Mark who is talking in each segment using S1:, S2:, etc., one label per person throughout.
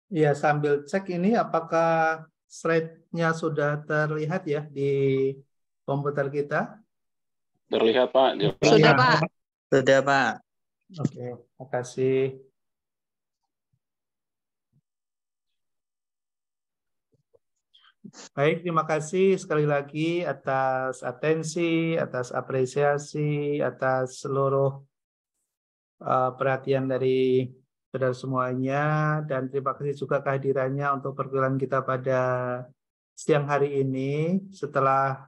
S1: Ya, sambil cek ini apakah slide-nya sudah terlihat ya di komputer kita?
S2: Terlihat Pak.
S3: Sudah,
S1: Ya.
S3: Pak.
S4: Sudah, Pak.
S1: Oke, makasih. Baik, terima kasih sekali lagi atas atensi, atas apresiasi, atas seluruh perhatian dari saudara semuanya, dan terima kasih juga kehadirannya untuk perkuliahan kita pada siang hari ini setelah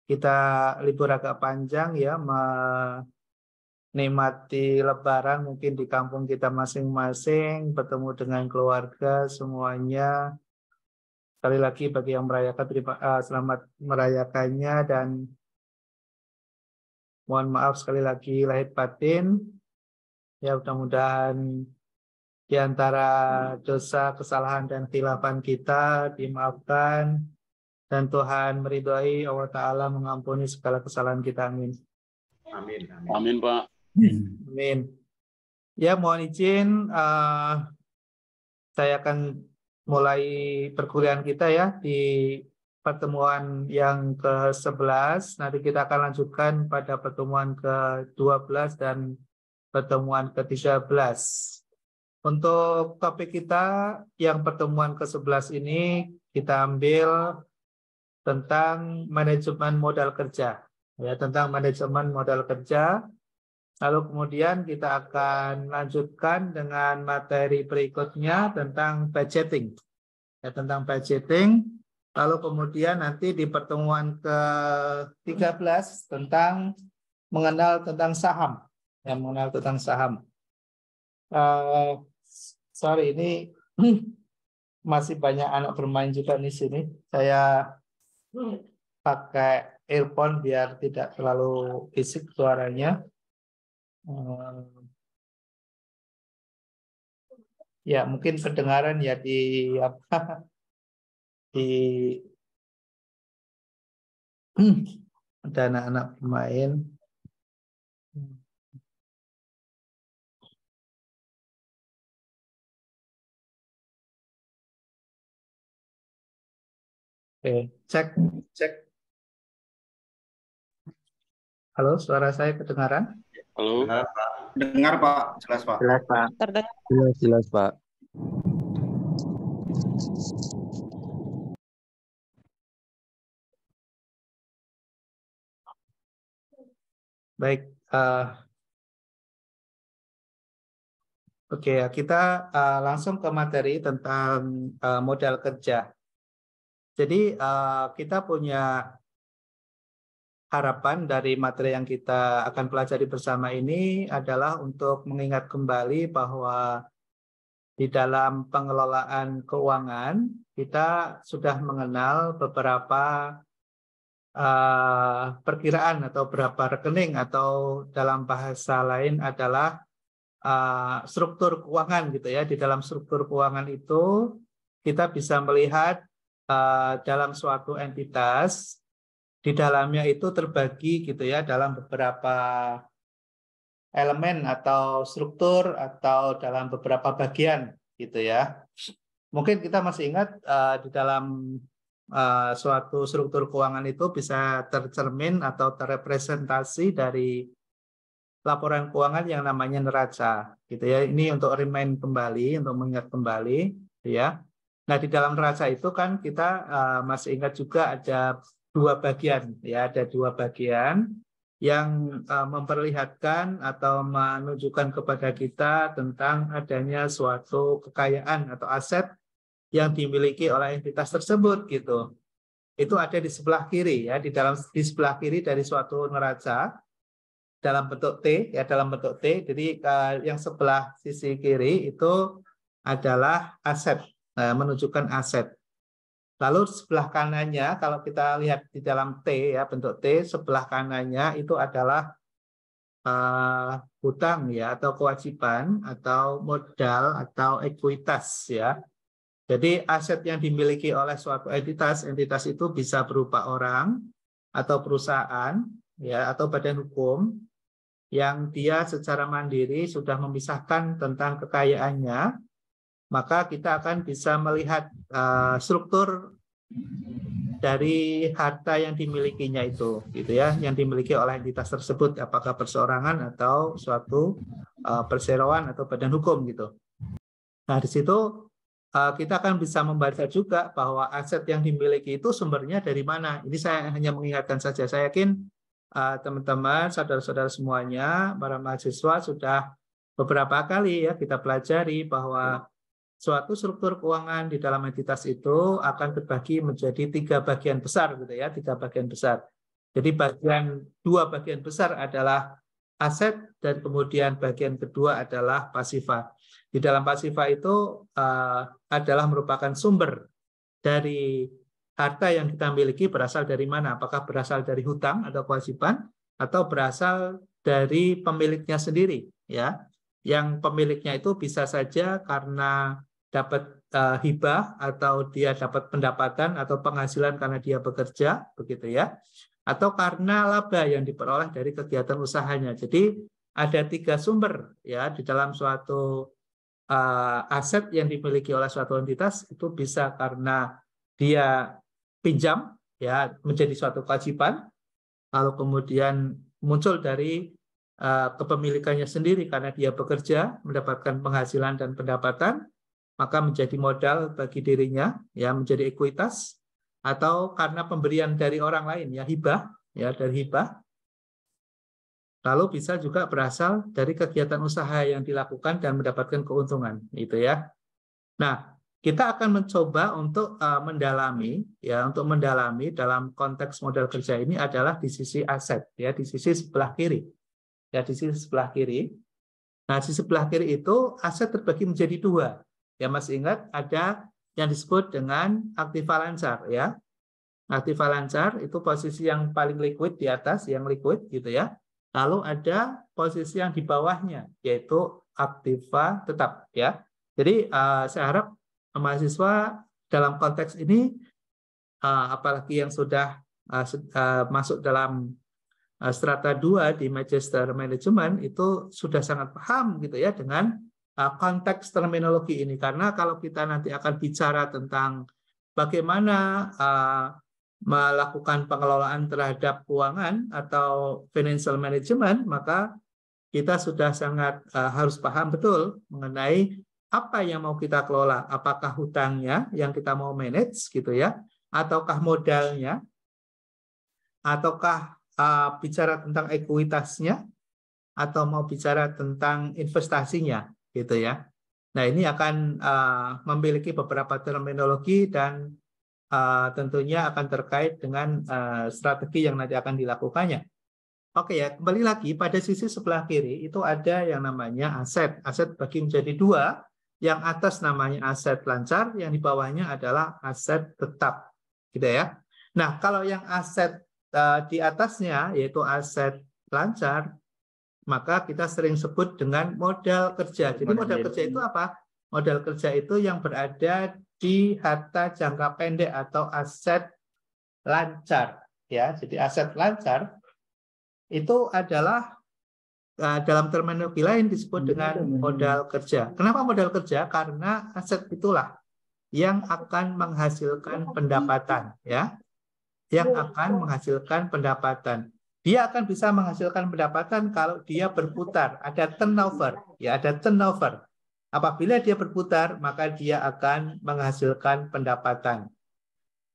S1: kita libur agak panjang ya, menikmati Lebaran mungkin di kampung kita masing-masing, bertemu dengan keluarga semuanya. Sekali lagi bagi yang merayakan, selamat merayakannya, dan mohon maaf sekali lagi lahir batin. Ya, mudah-mudahan di antara dosa, kesalahan, dan khilafan kita dimaafkan, dan Tuhan meridhoi, Allah Ta'ala mengampuni segala kesalahan kita. Amin.
S5: Amin.
S2: Amin Pak.
S1: Amin. Ya, mohon izin, saya akan mulai perkuliahan kita ya di pertemuan yang ke-11. Nanti kita akan lanjutkan pada pertemuan ke-12 dan pertemuan ke-13. Untuk topik kita yang pertemuan ke-11 ini kita ambil tentang manajemen modal kerja. Ya, tentang manajemen modal kerja. Lalu kemudian kita akan lanjutkan dengan materi berikutnya tentang budgeting. Ya, tentang budgeting. Lalu kemudian nanti di pertemuan ke-13 tentang mengenal tentang saham. Ya, mengenal tentang saham. Sorry, ini masih banyak anak bermain juga di sini. Saya pakai earphone biar tidak terlalu fisik suaranya. Ya, mungkin kedengaran ya di apa di ada anak-anak bermain. Oke, cek. Halo, suara saya kedengaran?
S2: Halo.
S5: Dengar Pak, jelas Pak.
S4: Jelas, Pak.
S3: Terdengar.
S4: Jelas, Pak.
S1: Baik, oke, kita langsung ke materi tentang modal kerja. Jadi kita punya harapan dari materi yang kita akan pelajari bersama ini adalah untuk mengingat kembali bahwa di dalam pengelolaan keuangan kita sudah mengenal beberapa perkiraan atau berapa rekening, atau dalam bahasa lain adalah struktur keuangan gitu ya. Di dalam struktur keuangan itu kita bisa melihat dalam suatu entitas, di dalamnya itu terbagi gitu ya dalam beberapa elemen atau struktur atau dalam beberapa bagian gitu ya. Mungkin kita masih ingat di dalam suatu struktur keuangan itu bisa tercermin atau terrepresentasi dari laporan keuangan yang namanya neraca gitu ya. Ini untuk remind kembali, untuk mengingat kembali ya. Nah, di dalam neraca itu kan kita masih ingat juga ada dua bagian ya, ada dua bagian yang memperlihatkan atau menunjukkan kepada kita tentang adanya suatu kekayaan atau aset yang dimiliki oleh entitas tersebut gitu. Itu ada di sebelah kiri ya, di sebelah kiri dari suatu neraca dalam bentuk T ya, dalam bentuk T. Jadi yang sebelah sisi kiri itu adalah aset, menunjukkan aset. Lalu sebelah kanannya, kalau kita lihat di dalam T ya, bentuk T, sebelah kanannya itu adalah hutang ya, atau kewajiban, atau modal, atau ekuitas ya. Jadi aset yang dimiliki oleh suatu entitas itu bisa berupa orang atau perusahaan ya, atau badan hukum yang dia secara mandiri sudah memisahkan tentang kekayaannya maka kita akan bisa melihat struktur dari harta yang dimilikinya itu, gitu ya, yang dimiliki oleh entitas tersebut, apakah perseorangan atau suatu perseroan atau badan hukum gitu. Nah, di situ kita akan bisa membaca juga bahwa aset yang dimiliki itu sumbernya dari mana. Ini saya hanya mengingatkan saja. Saya yakin teman-teman, saudara-saudara semuanya, para mahasiswa sudah beberapa kali ya kita pelajari bahwa suatu struktur keuangan di dalam entitas itu akan terbagi menjadi 3 bagian besar gitu ya, 3 bagian besar. Jadi dua bagian besar adalah aset dan kemudian bagian kedua adalah pasifa. Di dalam pasifa itu adalah merupakan sumber dari harta yang kita miliki berasal dari mana? Apakah berasal dari hutang atau kewajiban atau berasal dari pemiliknya sendiri ya? Yang pemiliknya itu bisa saja karena dapat hibah atau dia dapat pendapatan atau penghasilan karena dia bekerja begitu ya, atau karena laba yang diperoleh dari kegiatan usahanya. Jadi ada 3 sumber ya di dalam suatu aset yang dimiliki oleh suatu entitas. Itu bisa karena dia pinjam ya menjadi suatu kewajiban, lalu kemudian muncul dari kepemilikannya sendiri karena dia bekerja mendapatkan penghasilan dan pendapatan, maka menjadi modal bagi dirinya ya, menjadi ekuitas, atau karena pemberian dari orang lain ya, hibah ya, dari hibah. Lalu bisa juga berasal dari kegiatan usaha yang dilakukan dan mendapatkan keuntungan itu ya. Nah, kita akan mencoba untuk mendalami ya, untuk mendalami dalam konteks modal kerja ini adalah di sisi aset ya, di sisi sebelah kiri. Ya, di sisi sebelah kiri. Nah, di sebelah kiri itu aset terbagi menjadi 2. Ya, masih ingat ada yang disebut dengan aktiva lancar ya. Aktiva lancar itu posisi yang paling liquid di atas, yang liquid gitu ya. Lalu ada posisi yang di bawahnya yaitu aktiva tetap ya. Jadi saya harap mahasiswa dalam konteks ini apalagi yang sudah masuk dalam strata 2 di Magister Management itu sudah sangat paham gitu ya dengan konteks terminologi ini, karena kalau kita nanti akan bicara tentang bagaimana melakukan pengelolaan terhadap keuangan atau financial management, maka kita sudah sangat harus paham betul mengenai apa yang mau kita kelola, apakah hutangnya yang kita mau manage gitu ya, ataukah modalnya, ataukah bicara tentang ekuitasnya, atau mau bicara tentang investasinya gitu ya. Nah, ini akan memiliki beberapa terminologi dan tentunya akan terkait dengan strategi yang nanti akan dilakukannya. Oke ya, kembali lagi pada sisi sebelah kiri itu ada yang namanya aset. Aset bagi menjadi 2, yang atas namanya aset lancar, yang di bawahnya adalah aset tetap, gitu ya. Nah, kalau yang aset di atasnya yaitu aset lancar, maka kita sering sebut dengan modal kerja. Jadi modal kerja itu apa? Modal kerja itu yang berada di harta jangka pendek atau aset lancar, ya. Jadi aset lancar itu adalah dalam terminologi lain disebut dengan modal kerja. Kenapa modal kerja? Karena aset itulah yang akan menghasilkan pendapatan, ya. Yang akan menghasilkan pendapatan. Dia akan bisa menghasilkan pendapatan kalau dia berputar, ada turnover, ya, ada turnover. Apabila dia berputar, maka dia akan menghasilkan pendapatan.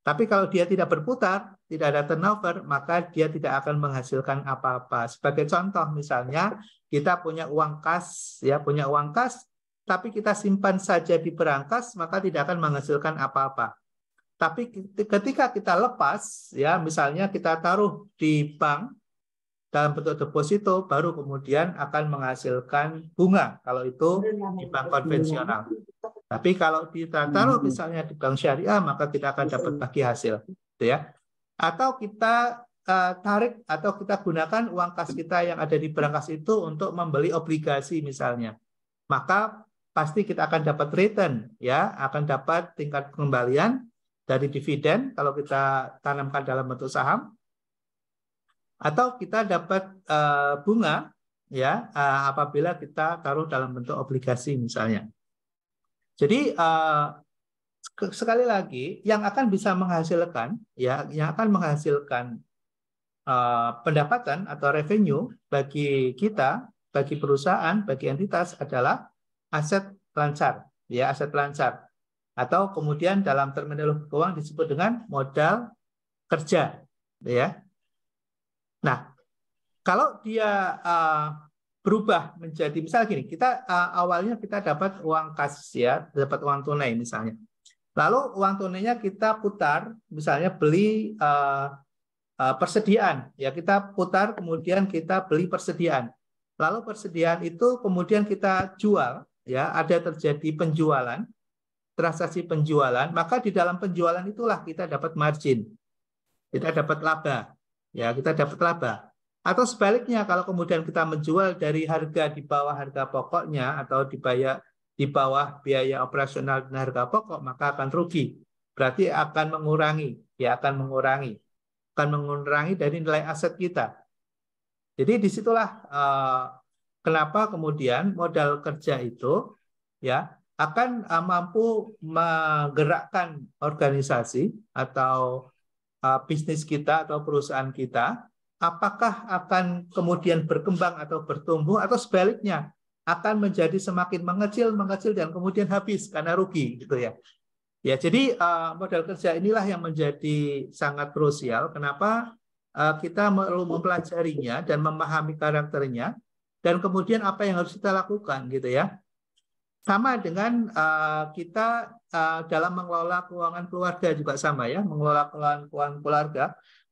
S1: Tapi kalau dia tidak berputar, tidak ada turnover, maka dia tidak akan menghasilkan apa-apa. Sebagai contoh misalnya, kita punya uang kas, ya, punya uang kas, tapi kita simpan saja di berangkas, maka tidak akan menghasilkan apa-apa. Tapi ketika kita lepas, ya, misalnya kita taruh di bank dalam bentuk deposito, baru kemudian akan menghasilkan bunga kalau itu di bank konvensional. Tapi kalau kita taruh misalnya di bank syariah, maka kita akan dapat bagi hasil, gitu ya. Atau kita tarik atau kita gunakan uang kas kita yang ada di berangkas itu untuk membeli obligasi misalnya, maka pasti kita akan dapat return, ya, akan dapat tingkat pengembalian dari dividen kalau kita tanamkan dalam bentuk saham, atau kita dapat bunga, ya, apabila kita taruh dalam bentuk obligasi misalnya. Jadi sekali lagi yang akan bisa menghasilkan yang akan menghasilkan pendapatan atau revenue bagi kita, bagi perusahaan, bagi entitas adalah aset lancar, ya aset lancar. Atau kemudian dalam terminologi keuangan disebut dengan modal kerja, ya. Nah, kalau dia berubah menjadi misalnya gini, kita awalnya kita dapat uang kas, ya, dapat uang tunai misalnya. Lalu uang tunainya kita putar, misalnya beli persediaan, ya kita putar kemudian kita beli persediaan. Lalu persediaan itu kemudian kita jual, ya ada terjadi penjualan, transaksi penjualan, maka di dalam penjualan itulah kita dapat margin, kita dapat laba, ya kita dapat laba. Atau sebaliknya kalau kemudian kita menjual dari harga di bawah harga pokoknya atau dibayar di bawah biaya operasional dan harga pokok, maka akan rugi. Berarti akan mengurangi, ya akan mengurangi dari nilai aset kita. Jadi disitulah kenapa kemudian modal kerja itu ya akan mampu menggerakkan organisasi atau bisnis kita atau perusahaan kita, apakah akan kemudian berkembang atau bertumbuh atau sebaliknya akan menjadi semakin mengecil dan kemudian habis karena rugi gitu ya. Ya, jadi modal kerja inilah yang menjadi sangat krusial. Kenapa kita perlu mempelajarinya dan memahami karakternya, dan kemudian apa yang harus kita lakukan, gitu ya. Sama dengan kita dalam mengelola keuangan keluarga juga sama ya, mengelola keuangan keluarga.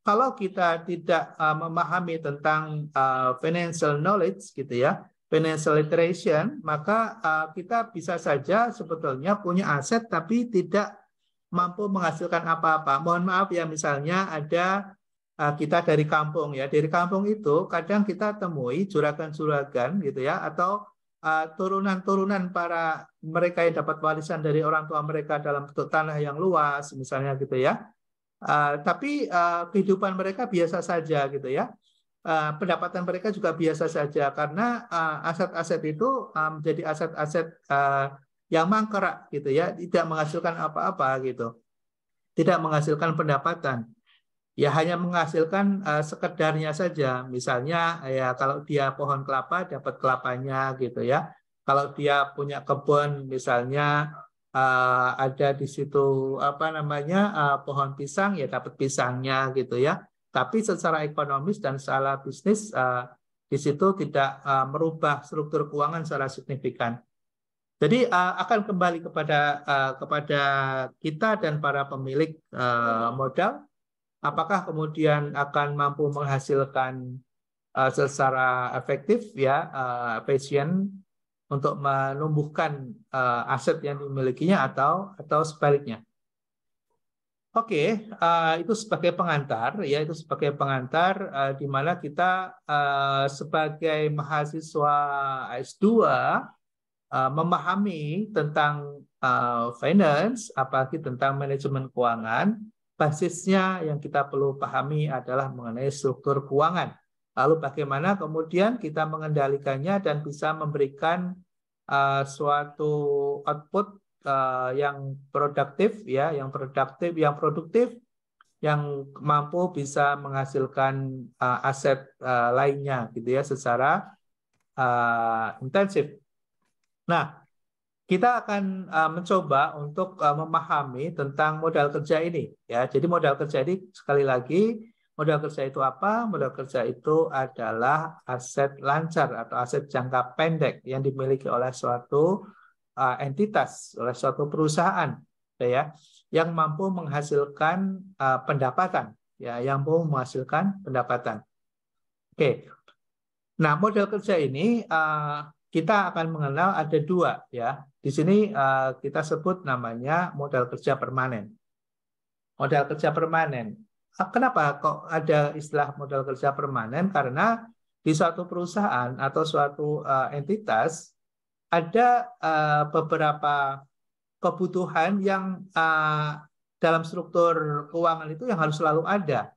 S1: Kalau kita tidak memahami tentang financial knowledge, gitu ya, financial literation, maka kita bisa saja sebetulnya punya aset tapi tidak mampu menghasilkan apa-apa. Mohon maaf ya, misalnya ada kita dari kampung ya, dari kampung itu kadang kita temui juragan-juragan gitu ya, atau turunan-turunan para mereka yang dapat warisan dari orang tua mereka dalam bentuk tanah yang luas misalnya gitu ya. Tapi kehidupan mereka biasa saja gitu ya. Pendapatan mereka juga biasa saja karena aset-aset itu menjadi aset-aset yang mangkrak gitu ya, tidak menghasilkan apa-apa gitu, tidak menghasilkan pendapatan, ya hanya menghasilkan sekedarnya saja. Misalnya ya kalau dia pohon kelapa dapat kelapanya gitu ya, kalau dia punya kebun misalnya ada di situ apa namanya pohon pisang ya dapat pisangnya gitu ya. Tapi secara ekonomis dan secara bisnis di situ tidak merubah struktur keuangan secara signifikan. Jadi akan kembali kepada kita dan para pemilik modal, apakah kemudian akan mampu menghasilkan secara efektif ya efisien untuk menumbuhkan aset yang dimilikinya atau sebaliknya. Oke, itu sebagai pengantar ya, itu sebagai pengantar di mana kita sebagai mahasiswa S2 memahami tentang finance, apalagi tentang manajemen keuangan. Basisnya yang kita perlu pahami adalah mengenai struktur keuangan. Lalu bagaimana kemudian kita mengendalikannya dan bisa memberikan suatu output yang produktif ya, yang produktif, yang mampu bisa menghasilkan aset lainnya gitu ya secara intensif. Nah, kita akan mencoba untuk memahami tentang modal kerja ini ya. Jadi modal kerja ini sekali lagi, modal kerja itu apa? Modal kerja itu adalah aset lancar atau aset jangka pendek yang dimiliki oleh suatu entitas, oleh suatu perusahaan ya, yang mampu menghasilkan pendapatan ya, yang mampu menghasilkan pendapatan. Oke. Nah, modal kerja ini kita akan mengenal ada dua ya. Di sini kita sebut namanya modal kerja permanen. Modal kerja permanen. Kenapa kok ada istilah modal kerja permanen? Karena di suatu perusahaan atau suatu entitas ada beberapa kebutuhan yang dalam struktur keuangan itu yang harus selalu ada.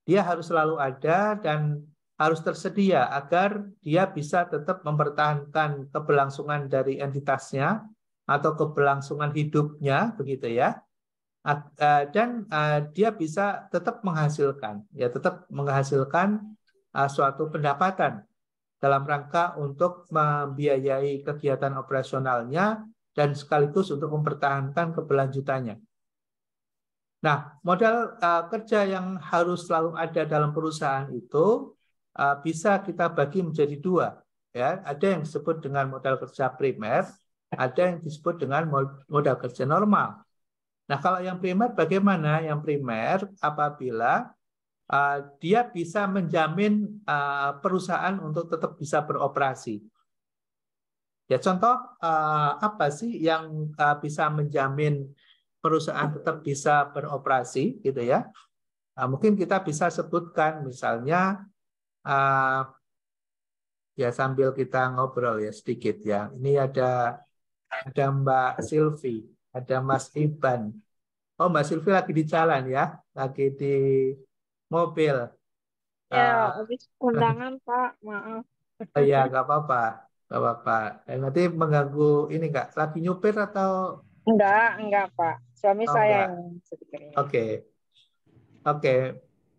S1: Dia harus selalu ada dan harus tersedia agar dia bisa tetap mempertahankan keberlangsungan dari entitasnya atau keberlangsungan hidupnya, begitu ya. Dan dia bisa tetap menghasilkan, ya tetap menghasilkan suatu pendapatan dalam rangka untuk membiayai kegiatan operasionalnya dan sekaligus untuk mempertahankan keberlanjutannya. Nah, modal kerja yang harus selalu ada dalam perusahaan itu bisa kita bagi menjadi dua. Ya, ada yang disebut dengan modal kerja primer, ada yang disebut dengan modal kerja normal. Nah, kalau yang primer bagaimana? Yang primer apabila dia bisa menjamin perusahaan untuk tetap bisa beroperasi. Ya, contoh apa sih yang bisa menjamin perusahaan tetap bisa beroperasi, gitu ya? Mungkin kita bisa sebutkan, misalnya, ya sambil kita ngobrol ya sedikit ya. Ini ada Mbak Silvi, ada Mas Iban. Oh, Mbak Silvi lagi di jalan ya, lagi di mobil.
S3: Ya, habis undangan, Pak. Maaf.
S1: Oh ya, nggak apa-apa, nggak apa-apa. Nanti mengganggu ini Kak, lagi nyupir atau?
S3: Enggak, Pak. Suami
S1: Oh,
S3: saya
S1: enggak.
S3: yang speaker ini.
S1: Oke,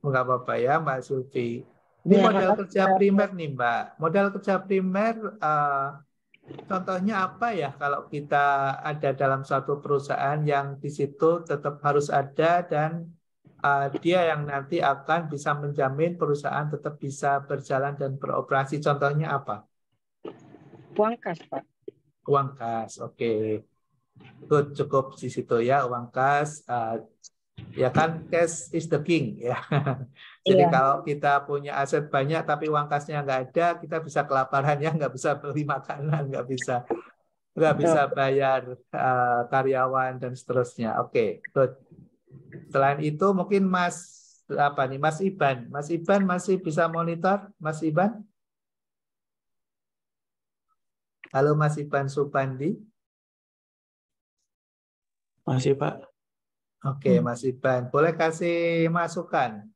S1: nggak apa-apa ya Mbak Silvi. Ini
S3: Ya,
S1: modal
S3: makasih,
S1: kerja
S3: Pak.
S1: primer nih Mbak. Modal kerja primer, contohnya apa ya kalau kita ada dalam suatu perusahaan yang di situ tetap harus ada dan dia yang nanti akan bisa menjamin perusahaan tetap bisa berjalan dan beroperasi. Contohnya apa?
S3: Uang kas, Pak.
S1: Uang kas, oke. Good, cukup di situ ya, uang kas. Ya kan, cash is the king ya. Jadi
S3: Iya.
S1: kalau kita punya aset banyak tapi uang kasnya nggak ada, kita bisa kelaparan ya, nggak bisa beli makanan, nggak bisa bayar karyawan dan seterusnya. Oke, good. Selain itu mungkin Mas Iban. Mas Iban masih bisa monitor, Mas Iban? Halo Mas Iban Supandi.
S4: Masih, Pak.
S1: Oke, Mas Iban, boleh kasih masukan?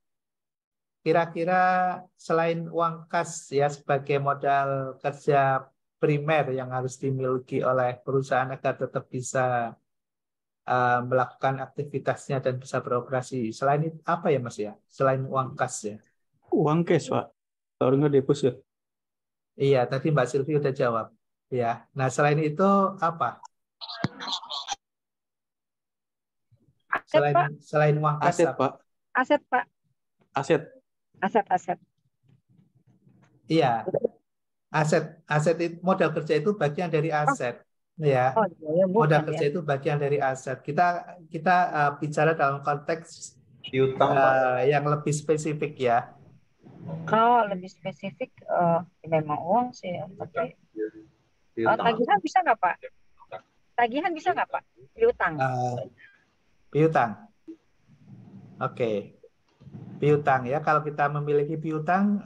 S1: Kira-kira selain uang kas ya sebagai modal kerja primer yang harus dimiliki oleh perusahaan agar tetap bisa melakukan aktivitasnya dan bisa beroperasi. Selain itu apa ya Mas ya? Selain uang kas ya?
S4: Uang cash, Pak. Kalau nggak deposit.
S1: Iya, tadi Mbak Silvi udah jawab. Ya. Nah, selain itu apa?
S3: Aset, Pak.
S1: Selain uang kas
S4: Aset,
S1: apa?
S4: Pak.
S3: Aset, Pak.
S4: Aset.
S3: Aset.
S1: Iya. Aset itu, modal kerja itu bagian dari aset. Ya.
S3: Oh, iya,
S1: Modal
S3: bukan
S1: kerja
S3: ya.
S1: itu bagian dari aset. Kita bicara dalam konteks
S5: Piutang, Pak.
S1: yang lebih spesifik ya.
S3: Oh, lebih spesifik, memang uang sih ya. Tapi
S5: Piutang.
S3: tagihan bisa nggak, Pak? Tagihan bisa nggak, Pak? Piutang.
S1: Piutang. Oke. Piutang ya. Kalau kita memiliki piutang,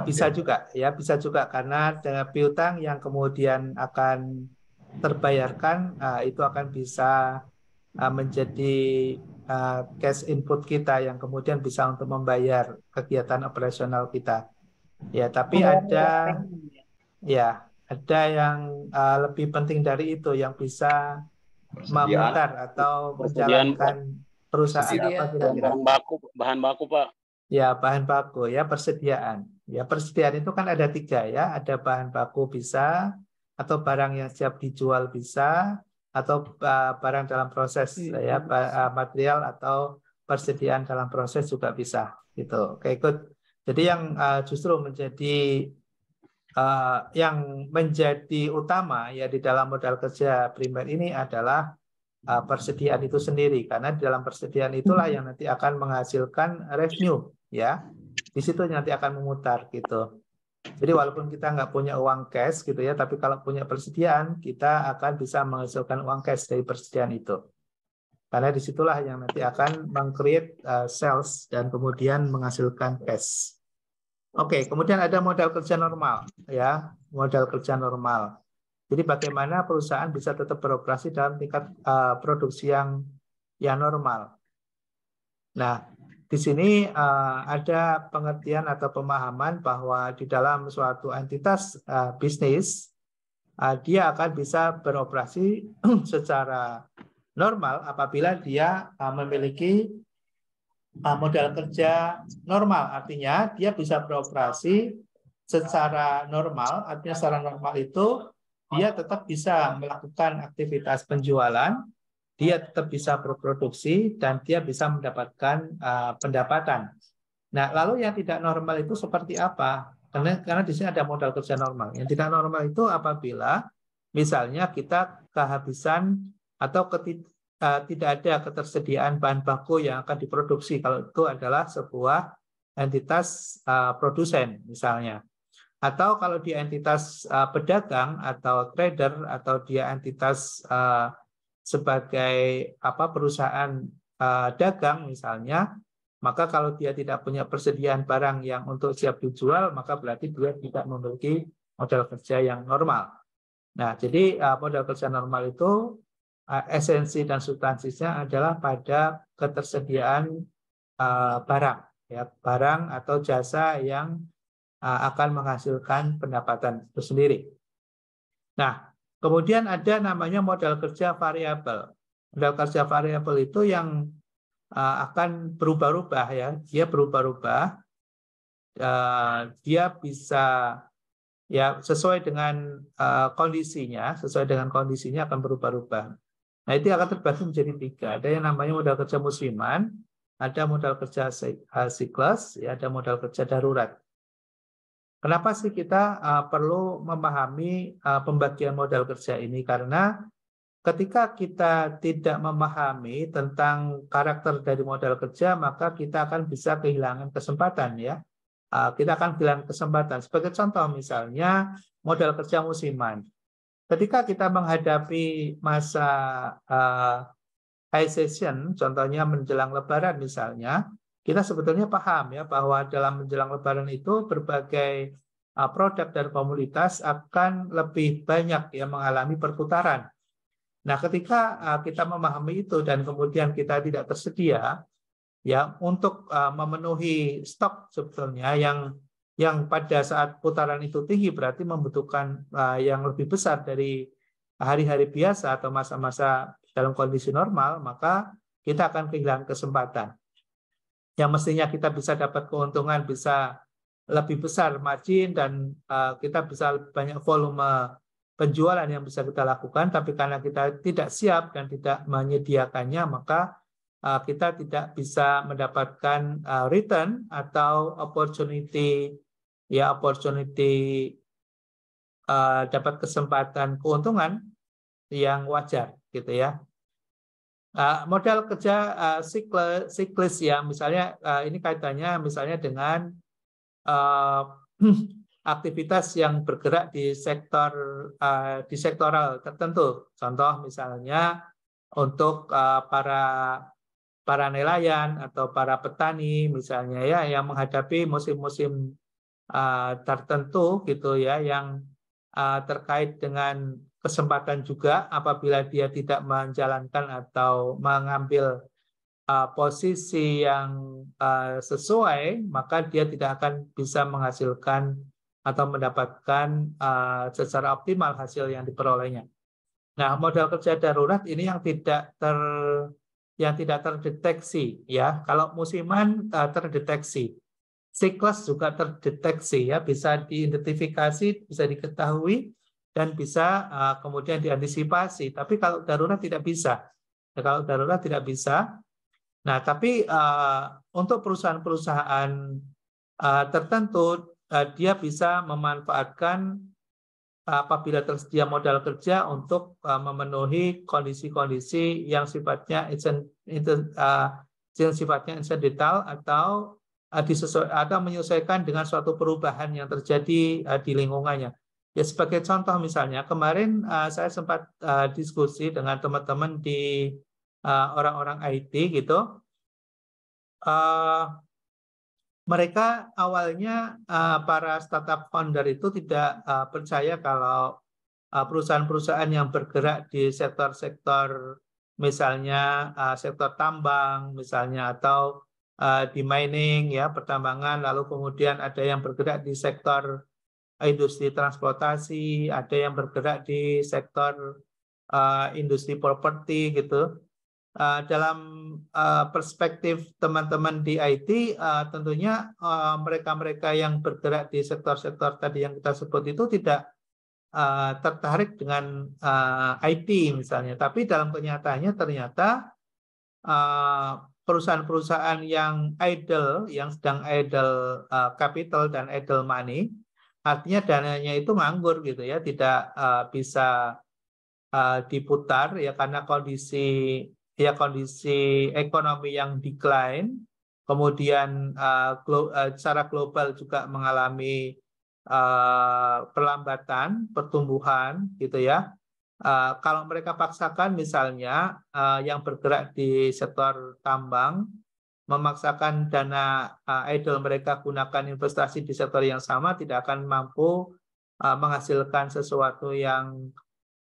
S1: bisa juga ya, bisa juga karena dengan piutang yang kemudian akan terbayarkan itu akan bisa menjadi cash input kita yang kemudian bisa untuk membayar kegiatan operasional kita. Ya, tapi ada yang lebih penting dari itu yang bisa memutar atau menjalankan perusahaan apa kira-kira?
S2: Bahan baku Pak.
S1: Ya, bahan baku ya, persediaan. Ya, persediaan itu kan ada 3 ya, ada bahan baku bisa, atau barang yang siap dijual bisa, atau barang dalam proses ya, material atau persediaan dalam proses juga bisa. Gitu. Oke, ikut. Jadi yang justru menjadi yang menjadi utama ya di dalam modal kerja primer ini adalah persediaan itu sendiri, karena di dalam persediaan itulah yang nanti akan menghasilkan revenue ya, di situ nanti akan memutar gitu. Jadi walaupun kita nggak punya uang cash gitu ya, tapi kalau punya persediaan kita akan bisa menghasilkan uang cash dari persediaan itu, karena disitulah yang nanti akan meng-create sales dan kemudian menghasilkan cash. Oke, kemudian ada modal kerja normal ya, modal kerja normal. Jadi bagaimana perusahaan bisa tetap beroperasi dalam tingkat produksi yang normal. Nah, di sini ada pengertian atau pemahaman bahwa di dalam suatu entitas bisnis dia akan bisa beroperasi secara normal apabila dia memiliki modal kerja normal. Artinya dia bisa beroperasi secara normal. Artinya secara normal itu dia tetap bisa melakukan aktivitas penjualan, dia tetap bisa berproduksi, dan dia bisa mendapatkan pendapatan. Nah, lalu yang tidak normal itu seperti apa? Karena di sini ada modal kerja normal. Yang tidak normal itu apabila misalnya kita kehabisan atau tidak ada ketersediaan bahan baku yang akan diproduksi kalau itu adalah sebuah entitas produsen misalnya. Atau kalau dia entitas pedagang atau trader atau dia entitas sebagai perusahaan dagang misalnya, maka kalau dia tidak punya persediaan barang yang untuk siap dijual, maka berarti dia tidak memiliki modal kerja yang normal. Nah, jadi modal kerja normal itu esensi dan substansinya adalah pada ketersediaan barang, ya, barang atau jasa yang akan menghasilkan pendapatan itu sendiri. Nah, kemudian ada namanya modal kerja variabel. Modal kerja variabel itu yang akan berubah-ubah, ya, dia berubah-ubah, dia bisa ya sesuai dengan kondisinya akan berubah-ubah. Nah, itu akan terbagi menjadi 3. Ada yang namanya modal kerja musiman, ada modal kerja siklus, ya, ada modal kerja darurat. Kenapa sih kita perlu memahami pembagian modal kerja ini? Karena ketika kita tidak memahami tentang karakter dari modal kerja, maka kita akan bisa kehilangan kesempatan, ya. Kita akan kehilangan kesempatan. Sebagai contoh misalnya modal kerja musiman. Ketika kita menghadapi masa high season, contohnya menjelang Lebaran misalnya, kita sebetulnya paham, ya, bahwa dalam menjelang Lebaran itu berbagai produk dan komoditas akan lebih banyak yang mengalami perputaran. Nah, ketika kita memahami itu dan kemudian kita tidak tersedia, ya, untuk memenuhi stok sebetulnya yang pada saat putaran itu tinggi, berarti membutuhkan yang lebih besar dari hari-hari biasa atau masa-masa dalam kondisi normal, maka kita akan kehilangan kesempatan. Yang mestinya kita bisa dapat keuntungan, bisa lebih besar margin, dan kita bisa banyak volume penjualan yang bisa kita lakukan, tapi karena kita tidak siap dan tidak menyediakannya, maka kita tidak bisa mendapatkan return atau opportunity dapat kesempatan keuntungan yang wajar, gitu ya. Modal kerja siklis, ya, misalnya ini kaitannya misalnya dengan aktivitas yang bergerak di sektoral tertentu. Contoh misalnya untuk para nelayan atau para petani misalnya, ya, yang menghadapi musim-musim tertentu, gitu ya, yang terkait dengan kesempatan juga apabila dia tidak menjalankan atau mengambil posisi yang sesuai, maka dia tidak akan bisa menghasilkan atau mendapatkan secara optimal hasil yang diperolehnya. Nah, modal kerja darurat ini yang tidak terdeteksi, ya. Kalau musiman terdeteksi, siklus juga terdeteksi, ya, bisa diidentifikasi, bisa diketahui, dan bisa kemudian diantisipasi. Tapi kalau darurat tidak bisa. Ya, kalau darurat tidak bisa. Nah, tapi untuk perusahaan-perusahaan tertentu, dia bisa memanfaatkan apabila tersedia modal kerja untuk memenuhi kondisi-kondisi yang sifatnya incidental atau menyesuaikan dengan suatu perubahan yang terjadi di lingkungannya. Ya, sebagai contoh misalnya, kemarin saya sempat diskusi dengan teman-teman di orang-orang IT, gitu. Mereka awalnya para startup founder itu tidak percaya kalau perusahaan-perusahaan yang bergerak di sektor-sektor misalnya sektor tambang misalnya, atau di mining, ya, pertambangan, lalu kemudian ada yang bergerak di sektor industri transportasi, ada yang bergerak di sektor industri properti gitu. Dalam perspektif teman-teman di IT, tentunya mereka-mereka yang bergerak di sektor-sektor tadi yang kita sebut itu tidak tertarik dengan IT misalnya, tapi dalam kenyataannya ternyata perusahaan-perusahaan yang idle, yang sedang idle capital dan idle money, artinya dananya itu nganggur gitu ya, tidak bisa diputar ya karena kondisi ekonomi yang decline, kemudian secara global juga mengalami perlambatan pertumbuhan gitu ya. Kalau mereka paksakan misalnya yang bergerak di sektor tambang memaksakan dana idle mereka gunakan investasi di sektor yang sama, tidak akan mampu menghasilkan sesuatu yang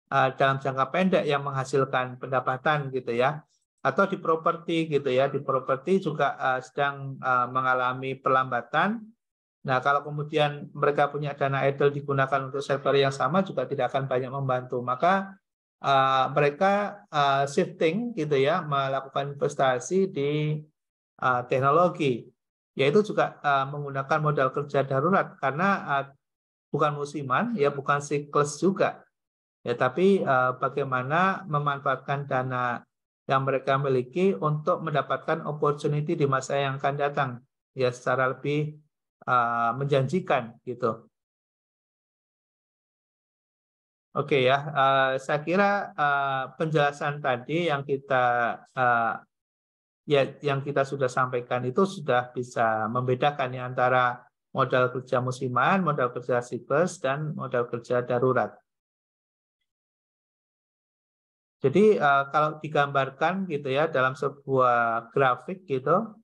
S1: dalam jangka pendek yang menghasilkan pendapatan gitu ya. Atau di properti gitu ya, di properti juga sedang mengalami perlambatan. Nah, kalau kemudian mereka punya dana idle digunakan untuk sektor yang sama juga tidak akan banyak membantu. Maka mereka shifting gitu ya, melakukan investasi di teknologi, yaitu juga menggunakan modal kerja darurat karena bukan musiman ya, bukan siklus juga. Ya, tapi bagaimana memanfaatkan dana yang mereka miliki untuk mendapatkan opportunity di masa yang akan datang ya secara lebih menjanjikan gitu. Oke ya, saya kira penjelasan tadi yang kita sudah sampaikan itu sudah bisa membedakan ya antara modal kerja musiman, modal kerja siklus, dan modal kerja darurat. Jadi kalau digambarkan gitu ya dalam sebuah grafik gitu,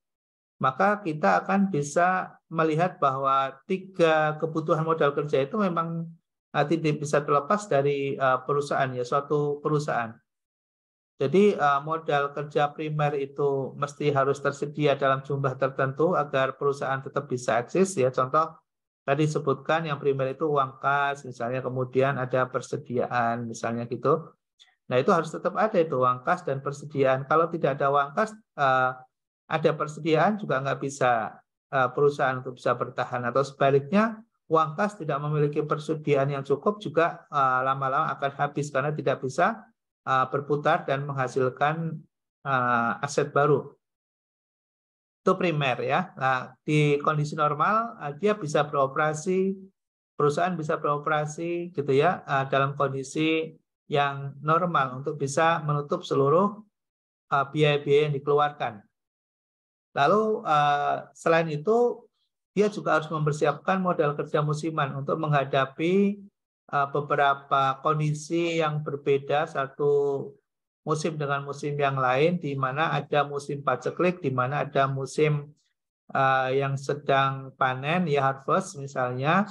S1: maka kita akan bisa melihat bahwa 3 kebutuhan modal kerja itu memang tidak bisa terlepas dari perusahaan ya, suatu perusahaan. Jadi modal kerja primer itu mesti harus tersedia dalam jumlah tertentu agar perusahaan tetap bisa eksis ya. Contoh tadi sebutkan yang primer itu uang kas misalnya, kemudian ada persediaan misalnya gitu. Nah, itu harus tetap ada itu uang kas dan persediaan. Kalau tidak ada uang kas, ada persediaan juga nggak bisa perusahaan untuk bisa bertahan. Atau sebaliknya, uang kas tidak memiliki persediaan yang cukup juga lama-lama akan habis karena tidak bisa berputar dan menghasilkan aset baru. Itu primer ya. Nah, di kondisi normal dia bisa beroperasi, perusahaan bisa beroperasi gitu ya dalam kondisi yang normal untuk bisa menutup seluruh biaya-biaya yang dikeluarkan. Lalu selain itu dia juga harus mempersiapkan modal kerja musiman untuk menghadapi beberapa kondisi yang berbeda satu musim dengan musim yang lain, di mana ada musim paceklik, di mana ada musim yang sedang panen ya harvest misalnya.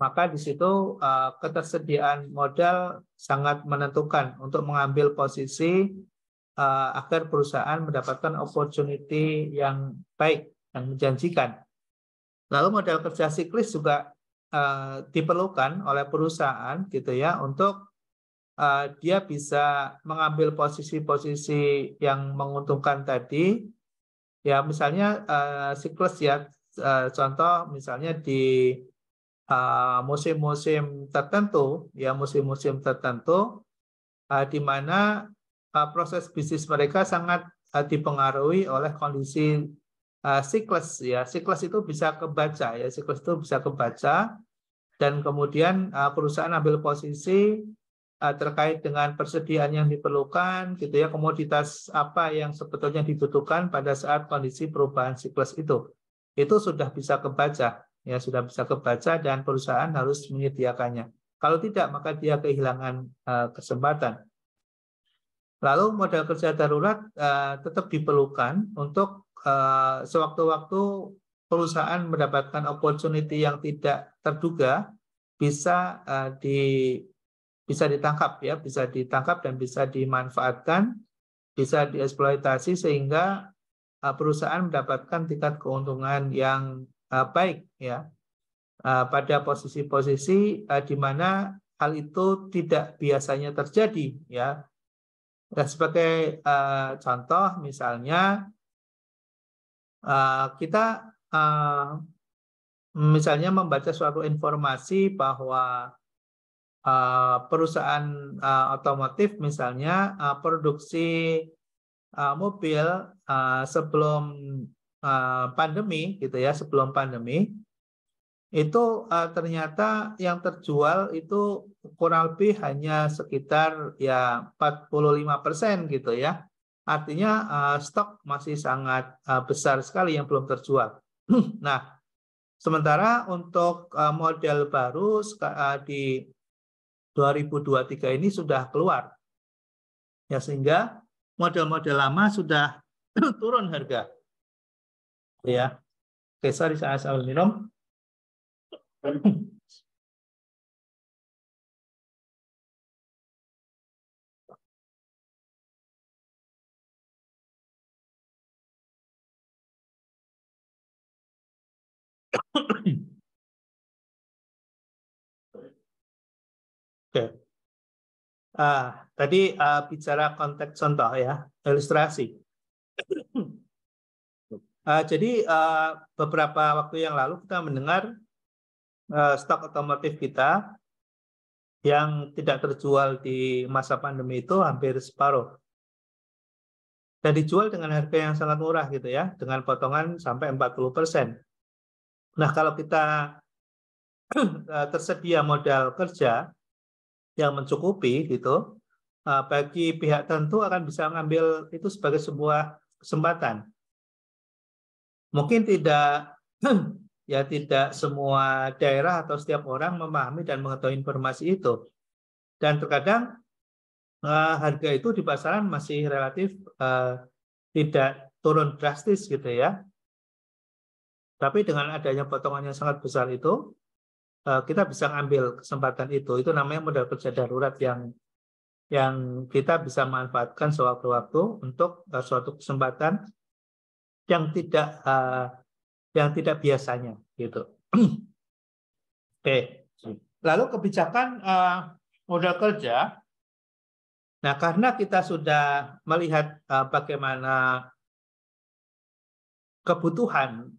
S1: Maka di situ ketersediaan modal sangat menentukan untuk mengambil posisi agar perusahaan mendapatkan opportunity yang baik, yang menjanjikan. Lalu modal kerja siklis juga diperlukan oleh perusahaan gitu ya untuk dia bisa mengambil posisi-posisi yang menguntungkan tadi. Ya misalnya siklus ya, contoh misalnya di musim-musim tertentu ya, musim-musim tertentu di mana proses bisnis mereka sangat dipengaruhi oleh kondisi siklus ya. Siklus itu bisa kebaca ya, siklus itu bisa kebaca dan kemudian perusahaan ambil posisi terkait dengan persediaan yang diperlukan gitu ya, komoditas apa yang sebetulnya dibutuhkan pada saat kondisi perubahan siklus itu sudah bisa kebaca ya, sudah bisa kebaca dan perusahaan harus menyediakannya. Kalau tidak maka dia kehilangan kesempatan. Lalu modal kerja darurat tetap diperlukan untuk sewaktu-waktu perusahaan mendapatkan opportunity yang tidak terduga bisa ditangkap ya, bisa ditangkap dan bisa dimanfaatkan, bisa dieksploitasi sehingga perusahaan mendapatkan tingkat keuntungan yang baik ya. pada posisi-posisi di mana hal itu tidak biasanya terjadi, ya. Dan sebagai contoh, misalnya kita misalnya membaca suatu informasi bahwa perusahaan otomotif misalnya produksi mobil sebelum pandemi, gitu ya, sebelum pandemi itu ternyata yang terjual itu kurang lebih hanya sekitar ya 45% gitu ya. Artinya stok masih sangat besar sekali yang belum terjual. Nah, sementara untuk model baru di 2023 ini sudah keluar. Ya, sehingga model-model lama sudah turun harga. Ya. Oke, sorry saya sambil minum. Oke. Tadi bicara konteks contoh ya, ilustrasi. Jadi beberapa waktu yang lalu kita mendengar stok otomotif kita yang tidak terjual di masa pandemi itu hampir separuh. Dan dijual dengan harga yang sangat murah gitu ya, dengan potongan sampai 40%. Nah, kalau kita tersedia modal kerja yang mencukupi gitu, bagi pihak tertentu akan bisa mengambil itu sebagai sebuah kesempatan. Mungkin tidak ya tidak semua daerah atau setiap orang memahami dan mengetahui informasi itu. Dan terkadang harga itu di pasaran masih relatif tidak turun drastis gitu ya. Tapi dengan adanya potongan yang sangat besar itu, kita bisa ngambil kesempatan itu. Itu namanya modal kerja darurat yang kita bisa manfaatkan sewaktu-waktu untuk suatu kesempatan yang tidak biasanya gitu. Oke. Lalu kebijakan modal kerja. Nah, karena kita sudah melihat bagaimana kebutuhan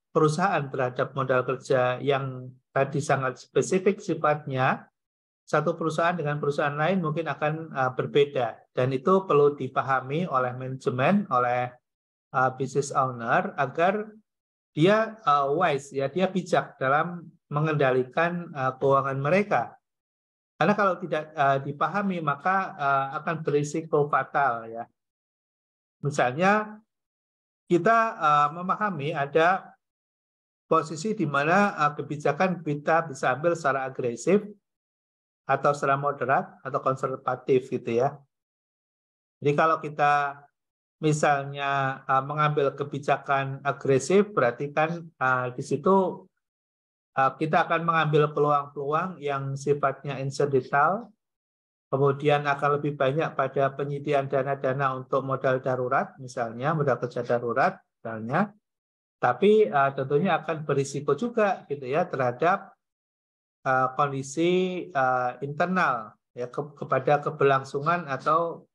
S1: perusahaan terhadap modal kerja yang tadi sangat spesifik sifatnya, satu perusahaan dengan perusahaan lain mungkin akan berbeda, dan itu perlu dipahami oleh manajemen, oleh business owner agar dia wise ya, dia bijak dalam mengendalikan keuangan mereka. Karena kalau tidak dipahami maka akan berisiko fatal ya. Misalnya kita memahami ada posisi di mana kebijakan kita bisa ambil secara agresif atau secara moderat atau konservatif gitu ya. Jadi kalau kita misalnya mengambil kebijakan agresif, berarti kan di situ kita akan mengambil peluang-peluang yang sifatnya insidental, kemudian akan lebih banyak pada penyediaan dana-dana untuk modal darurat, misalnya modal kerja darurat, misalnya. Tapi tentunya akan berisiko juga gitu ya terhadap kondisi internal ya kepada keberlangsungan atau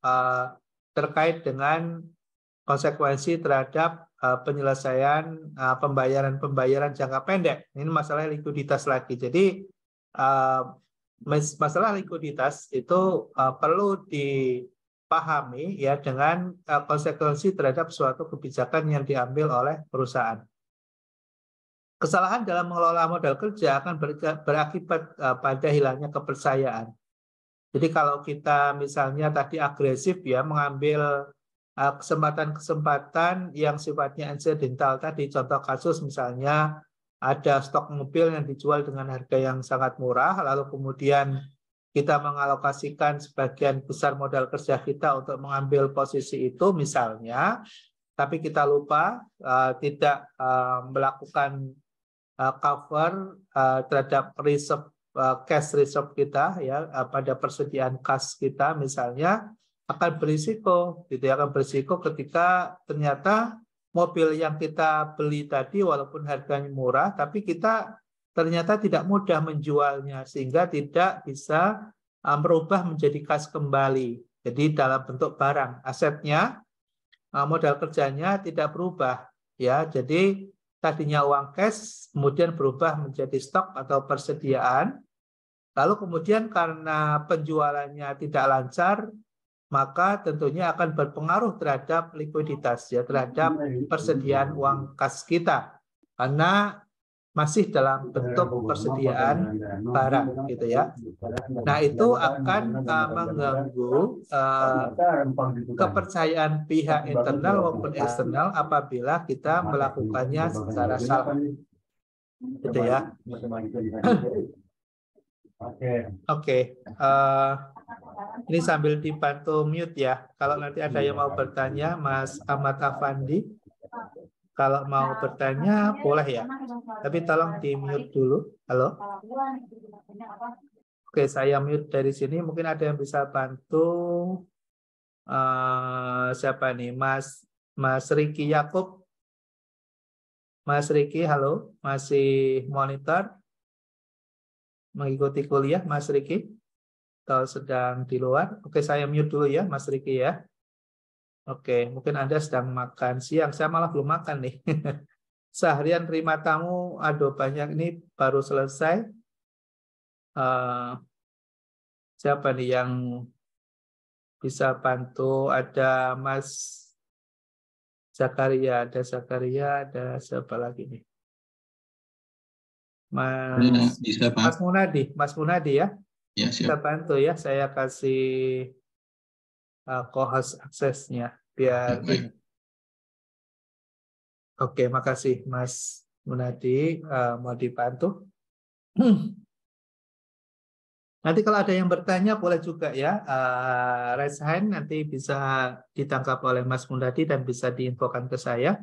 S1: terkait dengan konsekuensi terhadap penyelesaian pembayaran jangka pendek. Ini masalah likuiditas lagi. Jadi masalah likuiditas itu perlu dipahami ya dengan konsekuensi terhadap suatu kebijakan yang diambil oleh perusahaan. Kesalahan dalam mengelola modal kerja akan berakibat pada hilangnya kepercayaan. Jadi kalau kita misalnya tadi agresif ya mengambil kesempatan-kesempatan yang sifatnya insidental tadi, contoh kasus misalnya ada stok mobil yang dijual dengan harga yang sangat murah, lalu kemudian kita mengalokasikan sebagian besar modal kerja kita untuk mengambil posisi itu misalnya, tapi kita lupa tidak melakukan cover terhadap reserve cash reserve kita ya pada persediaan kas kita misalnya, akan berisiko gitu ya, akan berisiko ketika ternyata mobil yang kita beli tadi walaupun harganya murah tapi kita ternyata tidak mudah menjualnya sehingga tidak bisa merubah menjadi kas kembali. Jadi dalam bentuk barang, asetnya, modal kerjanya tidak berubah, ya. Jadi tadinya uang cash kemudian berubah menjadi stok atau persediaan. Lalu kemudian karena penjualannya tidak lancar, maka tentunya akan berpengaruh terhadap likuiditas, ya, terhadap persediaan uang kas kita, karena masih dalam bentuk persediaan barang, gitu ya. Nah, itu akan mengganggu kepercayaan pihak internal maupun eksternal apabila kita melakukannya secara salah, gitu ya. Oke, ini sambil dibantu mute ya. Kalau nanti ada yang mau bertanya, Mas Ahmad Afandi, kalau mau bertanya boleh ya. Tapi tolong di mute dulu. Halo. Oke, saya mute dari sini. Mungkin ada yang bisa bantu. Siapa nih? Mas Riki Yakub. Mas Riki, halo. Masih monitor? Mengikuti kuliah, Mas Riki? Atau sedang di luar? Oke, saya mute dulu ya, Mas Riki ya. Oke, mungkin Anda sedang makan siang. Saya malah belum makan nih. Seharian terima tamu, aduh banyak, ini baru selesai. Siapa nih yang bisa bantu? Ada Mas Zakaria, ada siapa lagi nih? Mas Munadi ya?
S6: Ya,
S1: Kita bantu ya, saya kasih co-host aksesnya biar ini. Oke, makasih Mas Munadi, mau dibantu. Nanti kalau ada yang bertanya boleh juga ya, raise hand nanti bisa ditangkap oleh Mas Munadi dan bisa diinfokan ke saya.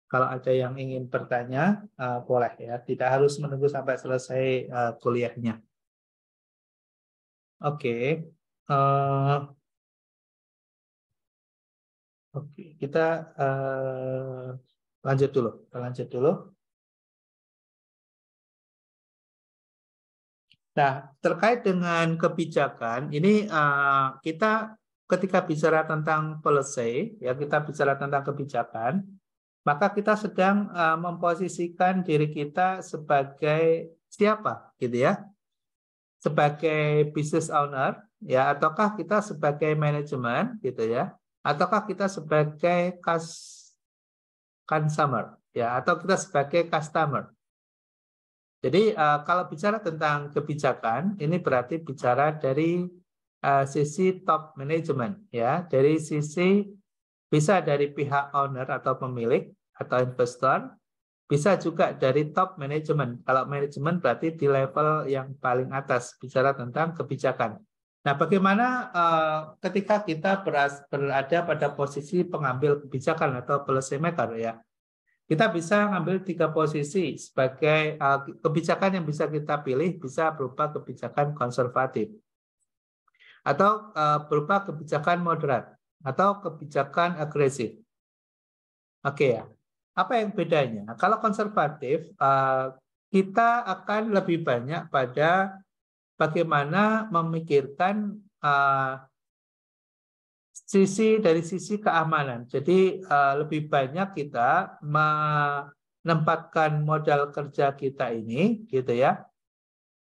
S1: Kalau ada yang ingin bertanya, boleh ya, tidak harus menunggu sampai selesai kuliahnya. Oke, kita lanjut dulu. Nah, terkait dengan kebijakan, ini kita ketika bicara tentang policy, ya kita bicara tentang kebijakan, maka kita sedang memposisikan diri kita sebagai siapa, gitu ya? Sebagai business owner, ya, ataukah kita sebagai manajemen, gitu ya? Ataukah kita sebagai consumer, ya, atau kita sebagai customer? Jadi kalau bicara tentang kebijakan, ini berarti bicara dari sisi top management, ya, dari sisi bisa dari pihak owner atau pemilik atau investor, bisa juga dari top management. Kalau manajemen berarti di level yang paling atas bicara tentang kebijakan. Nah, bagaimana ketika kita berada pada posisi pengambil kebijakan atau policy maker, ya? Kita bisa ambil 3 posisi sebagai kebijakan yang bisa kita pilih, bisa berupa kebijakan konservatif, atau berupa kebijakan moderat, atau kebijakan agresif. Oke ya, apa yang bedanya? Kalau konservatif, kita akan lebih banyak pada bagaimana memikirkan dari sisi keamanan. Jadi lebih banyak kita menempatkan modal kerja kita ini, gitu ya,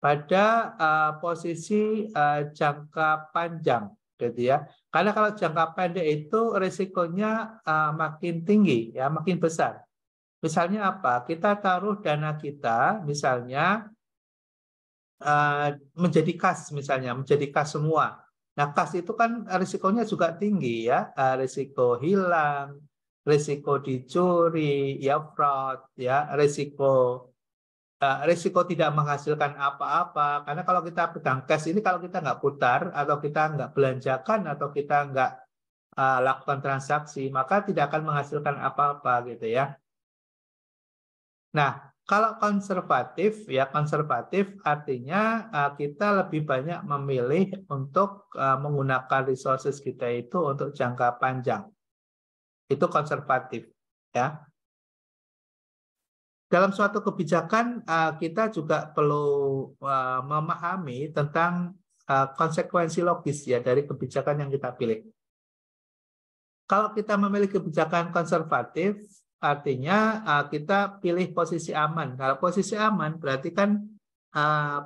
S1: pada posisi jangka panjang, gitu ya. Karena kalau jangka pendek itu risikonya makin tinggi, ya, makin besar. Misalnya apa? Kita taruh dana kita, misalnya menjadi kas, menjadi kas semua. Nah, kas itu kan risikonya juga tinggi ya, risiko hilang, risiko dicuri, ya fraud, ya risiko tidak menghasilkan apa-apa. Karena kalau kita pegang cash ini, kalau kita nggak putar atau kita nggak belanjakan atau kita nggak lakukan transaksi, maka tidak akan menghasilkan apa-apa gitu ya. Nah, kalau konservatif, ya konservatif artinya kita lebih banyak memilih untuk menggunakan resources kita itu untuk jangka panjang. Itu konservatif, ya. dalam suatu kebijakan kita juga perlu memahami tentang konsekuensi logis ya dari kebijakan yang kita pilih. Kalau kita memilih kebijakan konservatif, artinya kita pilih posisi aman. Kalau posisi aman berarti kan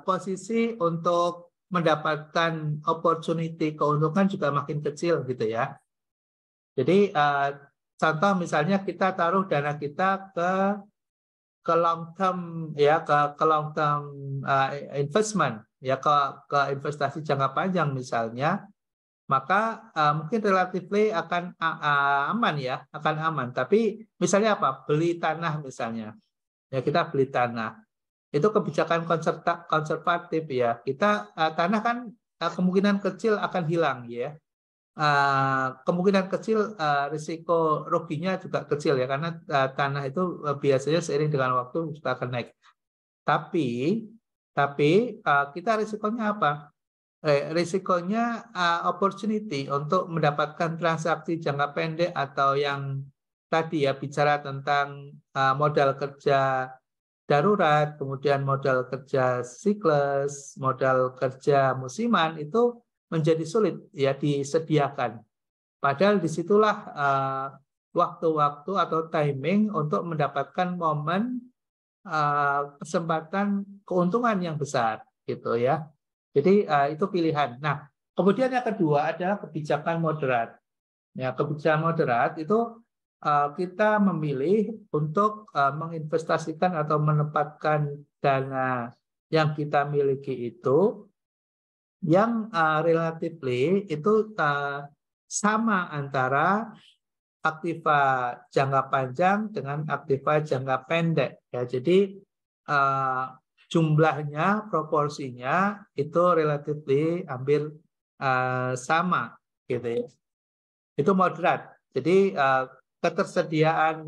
S1: posisi untuk mendapatkan opportunity keuntungan juga makin kecil gitu ya. Jadi contoh misalnya kita taruh dana kita ke long term ya, ke long term investment ya, ke investasi jangka panjang misalnya, maka mungkin relatively akan aman ya, akan aman. Tapi misalnya apa? Beli tanah misalnya. Ya, kita beli tanah. Itu kebijakan konservatif ya. Kita tanah kan kemungkinan kecil akan hilang ya. Kemungkinan kecil risiko ruginya juga kecil ya, karena tanah itu biasanya seiring dengan waktu juga akan naik. Tapi kita risikonya apa? Risikonya opportunity untuk mendapatkan transaksi jangka pendek atau yang tadi ya bicara tentang modal kerja darurat, kemudian modal kerja siklus, modal kerja musiman itu menjadi sulit ya disediakan. Padahal disitulah waktu-waktu atau timing untuk mendapatkan momen kesempatan keuntungan yang besar gitu ya. Jadi itu pilihan. Nah, kemudian yang kedua adalah kebijakan moderat. Ya, kebijakan moderat itu kita memilih untuk menginvestasikan atau menempatkan dana yang kita miliki itu yang relatively itu sama antara aktiva jangka panjang dengan aktiva jangka pendek ya. Jadi jumlahnya, proporsinya itu relatively hampir sama gitu ya. Itu moderat. Jadi ketersediaan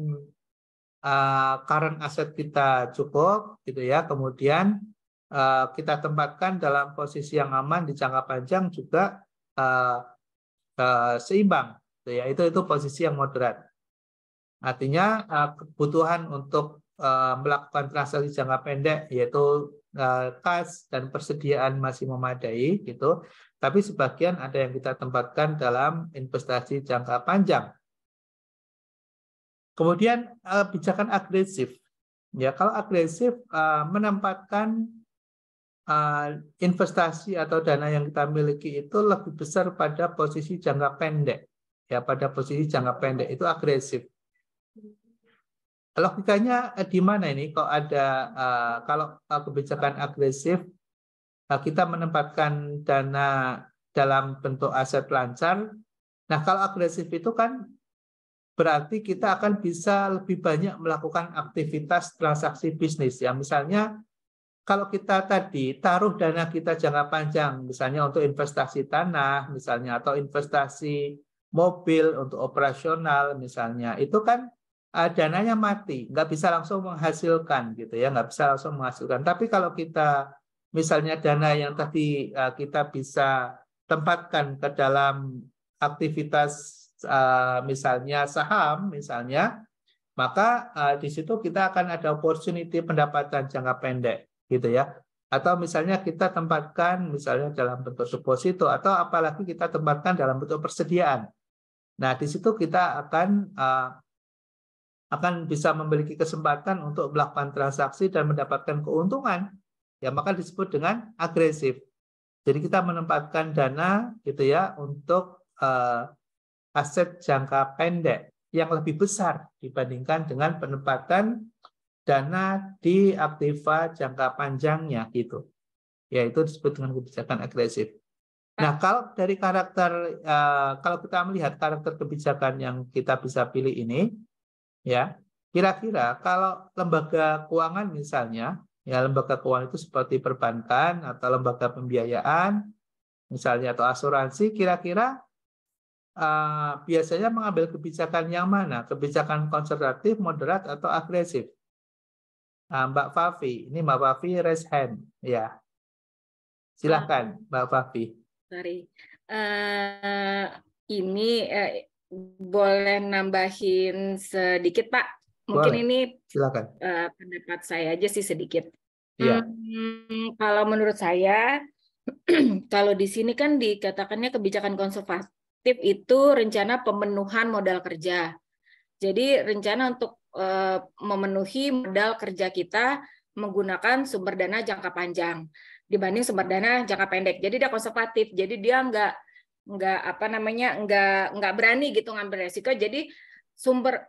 S1: current asset kita cukup gitu ya. Kemudian kita tempatkan dalam posisi yang aman di jangka panjang juga seimbang gitu ya. Itu posisi yang moderat. Artinya kebutuhan untuk melakukan transaksi jangka pendek yaitu kas dan persediaan masih memadai gitu. Tapi sebagian ada yang kita tempatkan dalam investasi jangka panjang. Kemudian kebijakan agresif. Ya, kalau agresif menempatkan investasi atau dana yang kita miliki itu lebih besar pada posisi jangka pendek. Ya, pada posisi jangka pendek itu agresif. Logikanya di mana ini? Kok ada kalau kebijakan agresif kita menempatkan dana dalam bentuk aset lancar. Nah, kalau agresif itu kan berarti kita akan bisa lebih banyak melakukan aktivitas transaksi bisnis. Ya, misalnya kalau kita tadi taruh dana kita jangka panjang, misalnya untuk investasi tanah, misalnya atau investasi mobil untuk operasional, misalnya, itu kan dananya mati, nggak bisa langsung menghasilkan, gitu ya, nggak bisa langsung menghasilkan. Tapi kalau kita misalnya dana yang tadi kita bisa tempatkan ke dalam aktivitas misalnya saham, misalnya, maka di situ kita akan ada opportunity pendapatan jangka pendek. Gitu ya, atau misalnya kita tempatkan misalnya dalam bentuk deposito atau apalagi kita tempatkan dalam bentuk persediaan. Nah, di situ kita akan bisa memiliki kesempatan untuk melakukan transaksi dan mendapatkan keuntungan. Ya, maka disebut dengan agresif. Jadi kita menempatkan dana gitu ya untuk aset jangka pendek yang lebih besar dibandingkan dengan penempatan dana di aktiva jangka panjangnya gitu. Ya, itu disebut dengan kebijakan agresif. Nah, kalau dari karakter kalau kita melihat karakter kebijakan yang kita bisa pilih ini ya, kira-kira kalau lembaga keuangan misalnya, ya lembaga keuangan itu seperti perbankan atau lembaga pembiayaan misalnya atau asuransi, kira-kira biasanya mengambil kebijakan yang mana? Kebijakan konservatif, moderat atau agresif? Mbak Fafi, ini Mbak Fafi raise hand, ya. Silakan, Mbak Fafi.
S6: Sorry, ini boleh nambahin sedikit Pak Mungkin
S1: Boleh.
S6: ini
S1: Silakan.
S6: pendapat saya aja sih sedikit.
S1: Iya.
S6: Kalau menurut saya, kalau di sini kan dikatakannya kebijakan konservatif itu rencana pemenuhan modal kerja. Jadi rencana untuk memenuhi modal kerja kita menggunakan sumber dana jangka panjang dibanding sumber dana jangka pendek. Jadi dia konservatif. Jadi dia nggak berani gitu ngambil resiko. Jadi sumber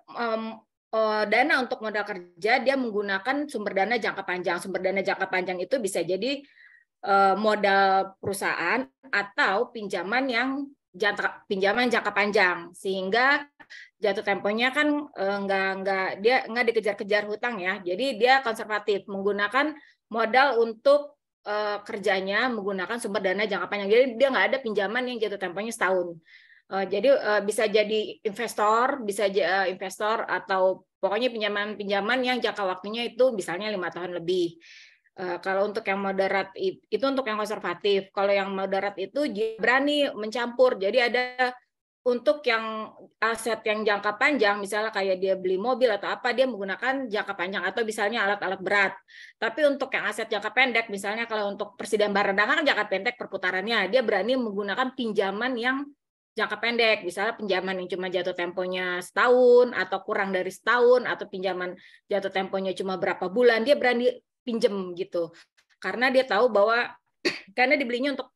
S6: dana untuk modal kerja dia menggunakan sumber dana jangka panjang. Sumber dana jangka panjang itu bisa jadi modal perusahaan atau pinjaman jangka panjang, sehingga jatuh temponya kan nggak dikejar-kejar hutang ya. Jadi dia konservatif menggunakan modal untuk kerjanya menggunakan sumber dana jangka panjang. Jadi dia nggak ada pinjaman yang jatuh temponya setahun. Jadi bisa jadi investor atau pokoknya pinjaman yang jangka waktunya itu misalnya 5 tahun lebih. Kalau untuk yang moderat itu untuk yang konservatif. Kalau yang moderat itu berani mencampur. Jadi ada untuk yang aset yang jangka panjang, misalnya kayak dia beli mobil atau apa, dia menggunakan jangka panjang atau misalnya alat-alat berat. Tapi untuk yang aset jangka pendek, misalnya kalau untuk persediaan barang dagangan jangka pendek perputarannya, dia berani menggunakan pinjaman yang jangka pendek, misalnya pinjaman yang cuma jatuh temponya setahun atau kurang dari setahun, atau pinjaman jatuh temponya cuma berapa bulan, dia berani pinjem gitu. Karena dia tahu bahwa karena dibelinya untuk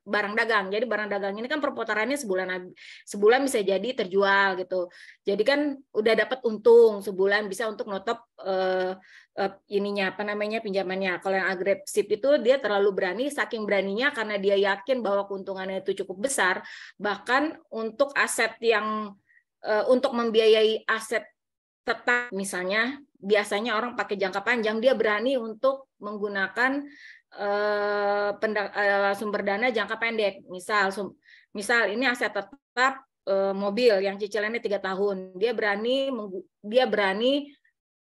S6: barang dagang. Jadi barang dagang ini kan perputarannya sebulan bisa jadi terjual gitu. Jadi kan udah dapat untung sebulan bisa untuk nutup pinjamannya. Kalau yang agresif itu dia terlalu berani, saking beraninya karena dia yakin bahwa keuntungannya itu cukup besar, bahkan untuk aset yang untuk membiayai aset tetap, misalnya biasanya orang pakai jangka panjang, dia berani untuk menggunakan sumber dana jangka pendek. Misal ini aset tetap mobil yang cicilannya 3 tahun, dia berani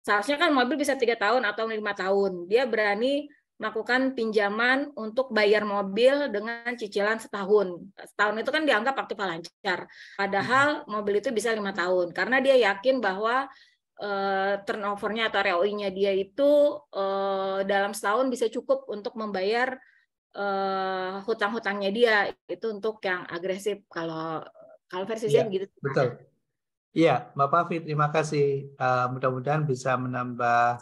S6: seharusnya kan mobil bisa 3 tahun atau 5 tahun, dia berani melakukan pinjaman untuk bayar mobil dengan cicilan setahun. Setahun itu kan dianggap aktif lancar, padahal mobil itu bisa 5 tahun karena dia yakin bahwa turnover-nya atau ROI-nya dia itu dalam setahun bisa cukup untuk membayar hutang-hutangnya dia. Itu untuk yang agresif. Kalau versi saya begitu.
S1: Betul. Iya, Mbak Pavi, terima kasih. Mudah-mudahan bisa menambah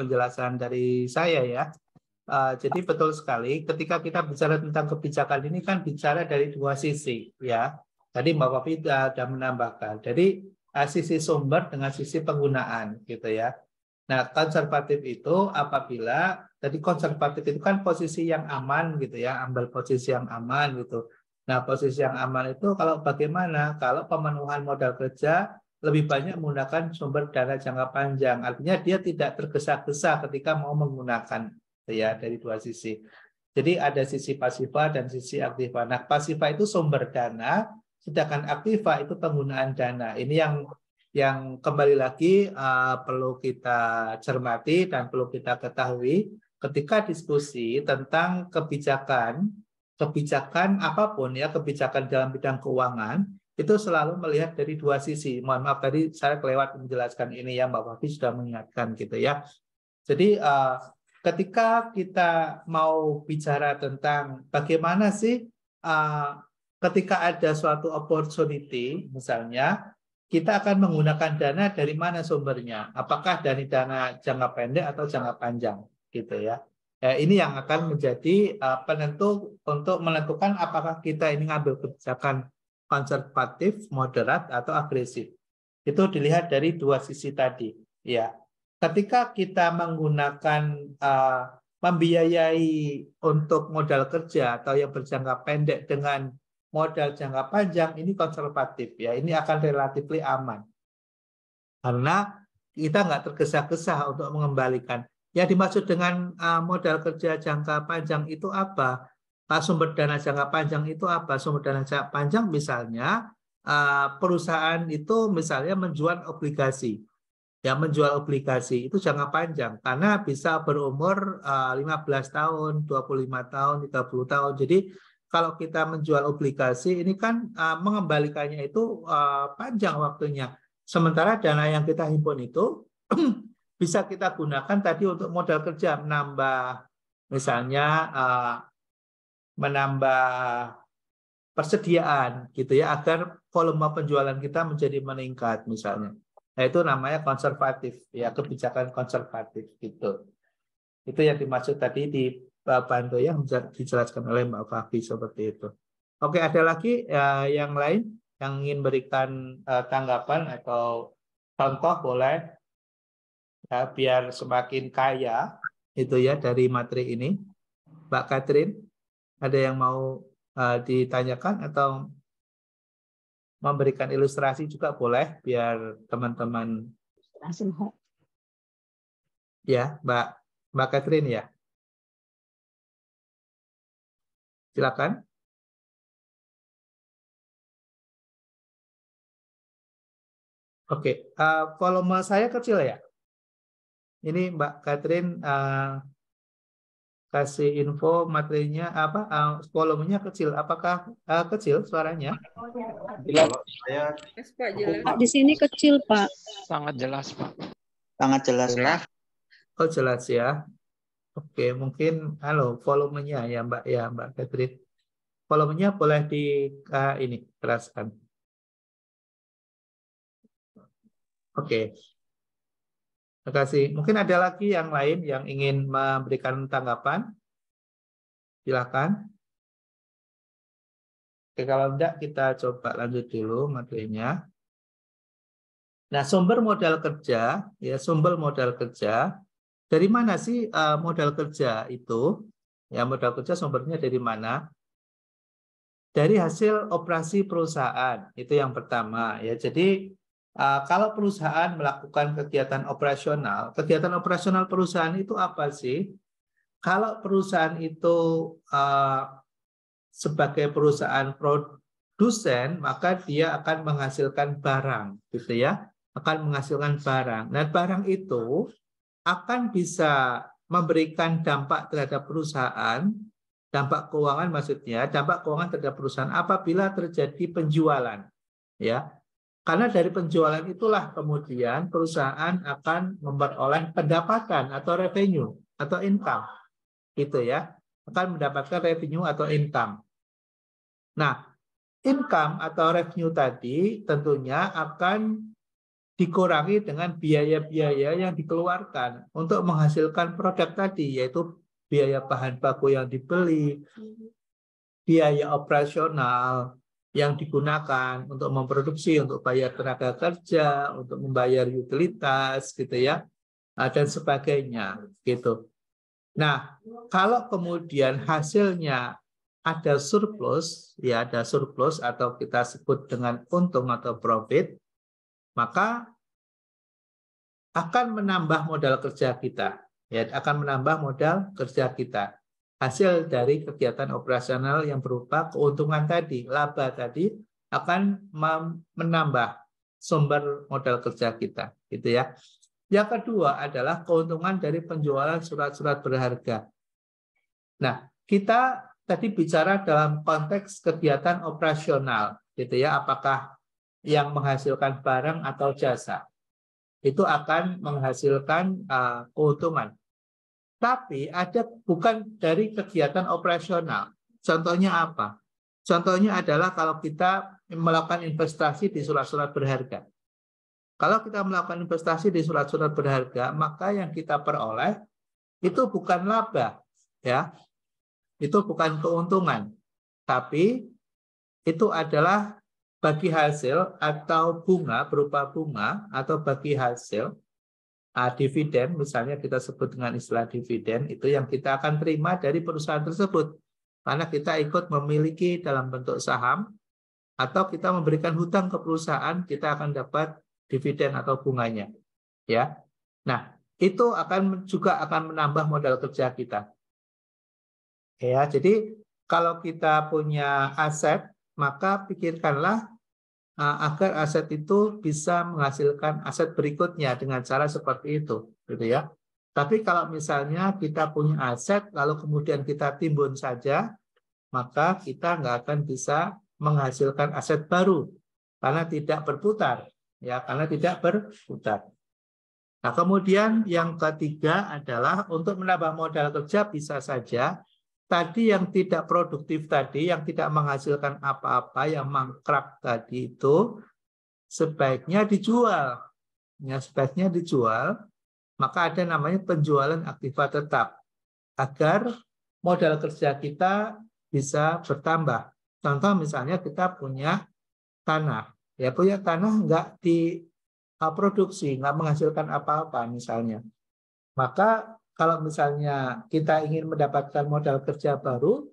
S1: penjelasan dari saya ya. Jadi betul sekali. Ketika kita bicara tentang kebijakan ini kan bicara dari 2 sisi ya. Tadi Mbak Pavi sudah menambahkan. Jadi sisi sumber dengan sisi penggunaan gitu ya. Nah, konservatif itu apabila tadi konservatif itu kan posisi yang aman gitu ya, ambil posisi yang aman gitu. Nah, posisi yang aman itu kalau bagaimana? Kalau pemenuhan modal kerja lebih banyak menggunakan sumber dana jangka panjang. Artinya dia tidak tergesa-gesa ketika mau menggunakan gitu ya, dari 2 sisi. Jadi ada sisi pasifa dan sisi aktiva. Nah, pasifa itu sumber dana, sedangkan aktiva itu penggunaan dana. Ini yang kembali lagi perlu kita cermati dan perlu kita ketahui ketika diskusi tentang kebijakan apapun ya, kebijakan dalam bidang keuangan itu selalu melihat dari 2 sisi. Mohon maaf tadi saya kelewat menjelaskan ini ya, Mbak Pavi sudah mengingatkan gitu ya. Jadi ketika kita mau bicara tentang bagaimana sih ketika ada suatu opportunity, misalnya, kita akan menggunakan dana dari mana sumbernya? Apakah dari dana jangka pendek atau jangka panjang? Gitu ya. Ini yang akan menjadi penentu untuk menentukan apakah kita ini ngambil kebijakan konservatif, moderat, atau agresif. Itu dilihat dari 2 sisi tadi. Ya. Ketika kita menggunakan membiayai untuk modal kerja atau yang berjangka pendek dengan modal jangka panjang, ini konservatif ya, ini akan relatif aman karena kita nggak tergesa-gesa untuk mengembalikan. Yang dimaksud dengan modal kerja jangka panjang itu apa? Sumber dana jangka panjang itu apa? Sumber dana jangka panjang misalnya perusahaan itu misalnya menjual obligasi. Ya, menjual obligasi itu jangka panjang karena bisa berumur 15 tahun, 25 tahun, 30 tahun. Jadi kalau kita menjual obligasi ini kan mengembalikannya itu panjang waktunya. Sementara dana yang kita himpun itu bisa kita gunakan tadi untuk modal kerja, menambah misalnya menambah persediaan gitu ya, agar volume penjualan kita menjadi meningkat misalnya. Nah, itu namanya konservatif ya, kebijakan konservatif gitu. Itu yang dimaksud tadi di Bantu yang dijelaskan oleh Mbak Fafi seperti itu. Oke, ada lagi yang lain yang ingin berikan tanggapan atau contoh boleh ya, biar semakin kaya itu ya dari materi ini. Mbak Catherine, ada yang mau ditanyakan atau memberikan ilustrasi juga boleh biar teman-teman ya, Mbak Catherine ya. Silakan. Oke, volume saya kecil ya. Ini Mbak Catherine kasih info materinya apa, volumenya kecil. Apakah kecil suaranya?
S5: Kalau saya
S3: Pak, di sini kecil, Pak.
S7: Sangat jelas, Pak.
S8: Sangat jelas, Pak.
S1: Oh, jelas ya. Oke, mungkin volumenya ya Mbak Catherine. Volumenya boleh di ini keraskan. Oke. Terima kasih. Mungkin ada lagi yang lain yang ingin memberikan tanggapan? Silakan. Oke, kalau enggak kita coba lanjut dulu materinya. Nah, sumber modal kerja, ya sumber modal kerja. Dari mana sih modal kerja itu? Ya, modal kerja sumbernya dari mana? Dari hasil operasi perusahaan. Itu yang pertama, ya. Jadi kalau perusahaan melakukan kegiatan operasional perusahaan itu apa sih? Kalau perusahaan itu sebagai perusahaan produsen, maka dia akan menghasilkan barang, gitu ya, akan menghasilkan barang. Nah, barang itu akan bisa memberikan dampak terhadap perusahaan, dampak keuangan maksudnya, dampak keuangan terhadap perusahaan apabila terjadi penjualan, ya. Karena dari penjualan itulah kemudian perusahaan akan memperoleh pendapatan atau revenue atau income, gitu ya, akan mendapatkan revenue atau income. Nah, income atau revenue tadi tentunya akan dikurangi dengan biaya-biaya yang dikeluarkan untuk menghasilkan produk tadi, yaitu biaya bahan baku yang dibeli, biaya operasional yang digunakan untuk memproduksi, untuk bayar tenaga kerja, untuk membayar utilitas, gitu ya, dan sebagainya, gitu. Nah, kalau kemudian hasilnya ada surplus, ya ada surplus atau kita sebut dengan untung atau profit, maka akan menambah modal kerja kita, ya akan menambah modal kerja kita. Hasil dari kegiatan operasional yang berupa keuntungan tadi, laba tadi akan menambah sumber modal kerja kita, gitu ya. Yang kedua adalah keuntungan dari penjualan surat-surat berharga. Nah, kita tadi bicara dalam konteks kegiatan operasional, gitu ya, apakah yang menghasilkan barang atau jasa. Itu akan menghasilkan keuntungan. Tapi ada bukan dari kegiatan operasional. Contohnya apa? Contohnya adalah kalau kita melakukan investasi di surat-surat berharga. Kalau kita melakukan investasi di surat-surat berharga, maka yang kita peroleh itu bukan laba, ya. Itu bukan keuntungan, tapi itu adalah bagi hasil atau bunga berupa bunga atau bagi hasil dividen, misalnya kita sebut dengan istilah dividen, itu yang kita akan terima dari perusahaan tersebut. Karena kita ikut memiliki dalam bentuk saham, atau kita memberikan hutang ke perusahaan, kita akan dapat dividen atau bunganya. Ya, nah itu juga akan menambah modal kerja kita. Ya, jadi kalau kita punya aset, maka pikirkanlah agar aset itu bisa menghasilkan aset berikutnya dengan cara seperti itu, gitu ya. Tapi kalau misalnya kita punya aset lalu kemudian kita timbun saja, maka kita nggak akan bisa menghasilkan aset baru karena tidak berputar, ya karena tidak berputar. Nah, kemudian yang ketiga adalah untuk menambah modal kerja bisa saja tadi yang tidak produktif tadi, yang tidak menghasilkan apa-apa, yang mangkrak tadi itu sebaiknya dijual. Ya, sebaiknya dijual, maka ada namanya penjualan aktiva tetap agar modal kerja kita bisa bertambah. Contoh misalnya kita punya tanah, ya punya tanah nggak diproduksi, nggak menghasilkan apa-apa misalnya. Maka kalau misalnya kita ingin mendapatkan modal kerja baru,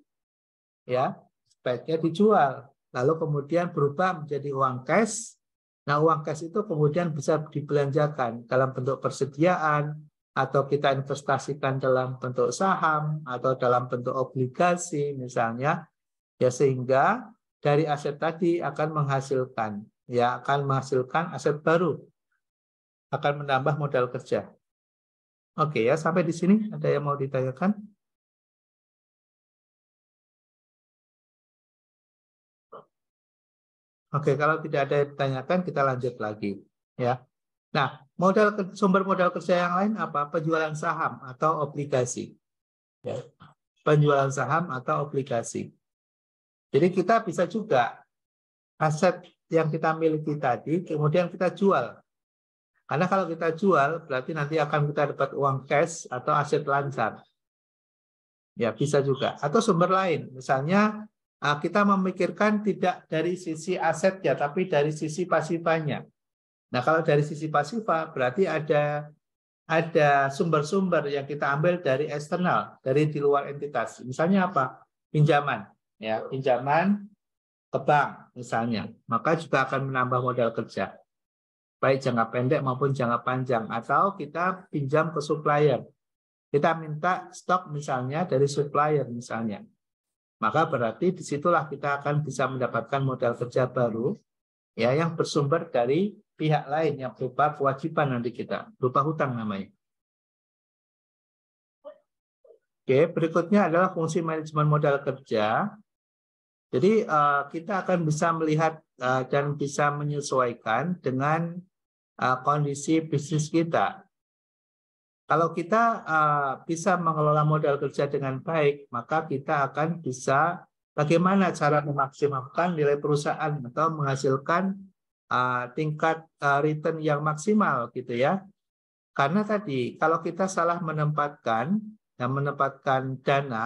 S1: ya sebaiknya dijual. Lalu kemudian berubah menjadi uang cash. Nah, uang cash itu kemudian bisa dibelanjakan dalam bentuk persediaan, atau kita investasikan dalam bentuk saham, atau dalam bentuk obligasi misalnya, ya sehingga dari aset tadi akan menghasilkan, ya akan menghasilkan aset baru, akan menambah modal kerja. Oke ya, sampai di sini ada yang mau ditanyakan? Oke, kalau tidak ada yang ditanyakan, kita lanjut lagi. Ya. Nah, sumber modal kerja yang lain apa? Penjualan saham atau obligasi. Ya. Penjualan saham atau obligasi. Jadi kita bisa juga aset yang kita miliki tadi, kemudian kita jual. Karena kalau kita jual, berarti nanti akan kita dapat uang cash atau aset lancar. Ya, bisa juga. Atau sumber lain. Misalnya, kita memikirkan tidak dari sisi aset ya, tapi dari sisi pasifanya. Nah, kalau dari sisi pasifa, berarti ada sumber-sumber yang kita ambil dari eksternal, dari di luar entitas. Misalnya apa? Pinjaman. Ya, pinjaman ke bank misalnya. Maka juga akan menambah modal kerja. Baik jangka pendek maupun jangka panjang, atau kita pinjam ke supplier. Kita minta stok misalnya dari supplier misalnya. Maka berarti disitulah kita akan bisa mendapatkan modal kerja baru ya yang bersumber dari pihak lain yang berupa kewajiban nanti kita, berupa hutang namanya. Oke, berikutnya adalah fungsi manajemen modal kerja. Jadi kita akan bisa melihat dan bisa menyesuaikan dengan kondisi bisnis kita. Kalau kita bisa mengelola modal kerja dengan baik, maka kita akan bisa bagaimana cara memaksimalkan nilai perusahaan atau menghasilkan tingkat return yang maksimal gitu ya. Karena tadi kalau kita salah menempatkan dana,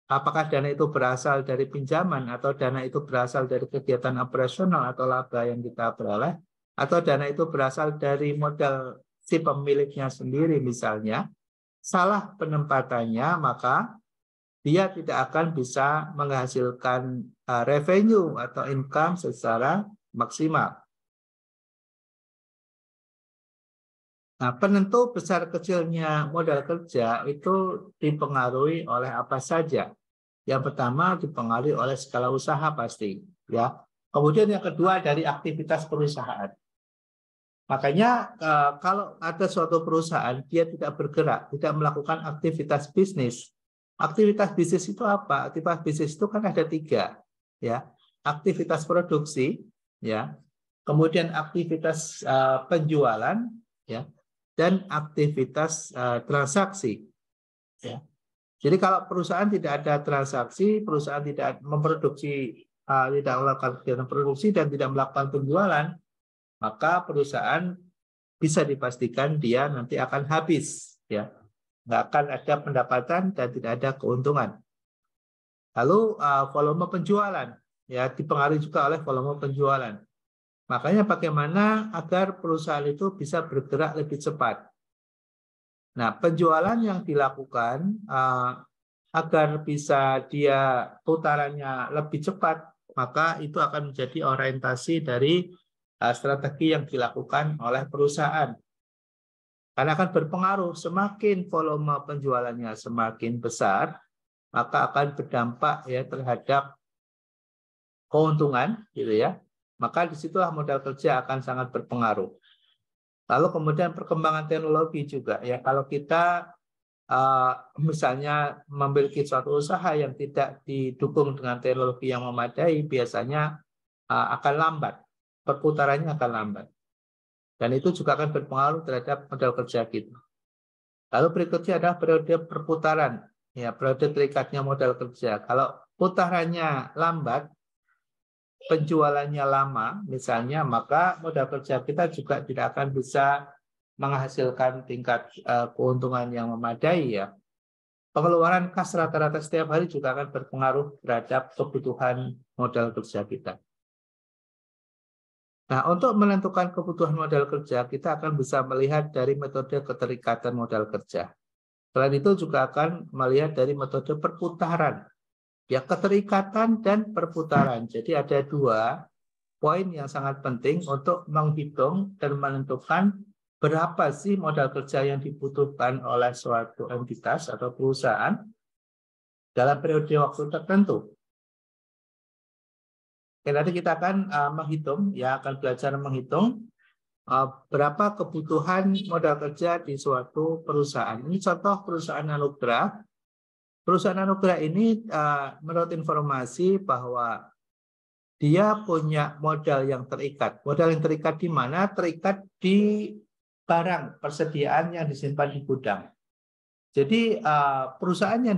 S1: apakah dana itu berasal dari pinjaman atau dana itu berasal dari kegiatan operasional atau laba yang kita peroleh, atau dana itu berasal dari modal si pemiliknya sendiri misalnya, salah penempatannya maka dia tidak akan bisa menghasilkan revenue atau income secara maksimal. Nah, penentu besar kecilnya modal kerja itu dipengaruhi oleh apa saja. Yang pertama dipengaruhi oleh skala usaha pasti, ya. Kemudian yang kedua dari aktivitas perusahaan. Makanya kalau ada suatu perusahaan dia tidak bergerak, tidak melakukan aktivitas bisnis. Aktivitas bisnis itu apa? Aktivitas bisnis itu kan ada 3, ya. Aktivitas produksi, ya. Kemudian aktivitas penjualan, ya. Dan aktivitas transaksi. Ya. Jadi kalau perusahaan tidak ada transaksi, perusahaan tidak memproduksi, tidak melakukan kegiatan produksi dan tidak melakukan penjualan, maka perusahaan bisa dipastikan dia nanti akan habis, ya, nggak akan ada pendapatan dan tidak ada keuntungan. Lalu volume penjualan, ya, dipengaruhi juga oleh volume penjualan. Makanya bagaimana agar perusahaan itu bisa bergerak lebih cepat. Nah, penjualan yang dilakukan agar bisa dia putarannya lebih cepat, maka itu akan menjadi orientasi dari strategi yang dilakukan oleh perusahaan. Karena akan berpengaruh, semakin volume penjualannya semakin besar, maka akan berdampak ya terhadap keuntungan, gitu ya. Maka disitulah modal kerja akan sangat berpengaruh. Lalu kemudian perkembangan teknologi juga ya. Kalau kita misalnya memiliki suatu usaha yang tidak didukung dengan teknologi yang memadai, biasanya akan lambat. perputarannya akan lambat. Dan itu juga akan berpengaruh terhadap modal kerja kita. Lalu berikutnya adalah periode perputaran. Ya, periode terikatnya modal kerja. Kalau putarannya lambat, penjualannya lama misalnya, maka modal kerja kita juga tidak akan bisa menghasilkan tingkat keuntungan yang memadai ya. Pengeluaran kas rata-rata setiap hari juga akan berpengaruh terhadap kebutuhan modal kerja kita. Nah, untuk menentukan kebutuhan modal kerja, kita akan bisa melihat dari metode keterikatan modal kerja. Selain itu juga akan melihat dari metode perputaran. Ya, keterikatan dan perputaran. Jadi ada dua poin yang sangat penting untuk menghitung dan menentukan berapa sih modal kerja yang dibutuhkan oleh suatu entitas atau perusahaan dalam periode waktu tertentu. Oke, nanti kita akan menghitung, ya akan belajar menghitung berapa kebutuhan modal kerja di suatu perusahaan. Ini contoh perusahaan Anugrah. Perusahaan Anugrah ini menurut informasi bahwa dia punya modal yang terikat. Modal yang terikat di mana? Terikat di barang persediaan yang disimpan di gudang. Jadi perusahaan yang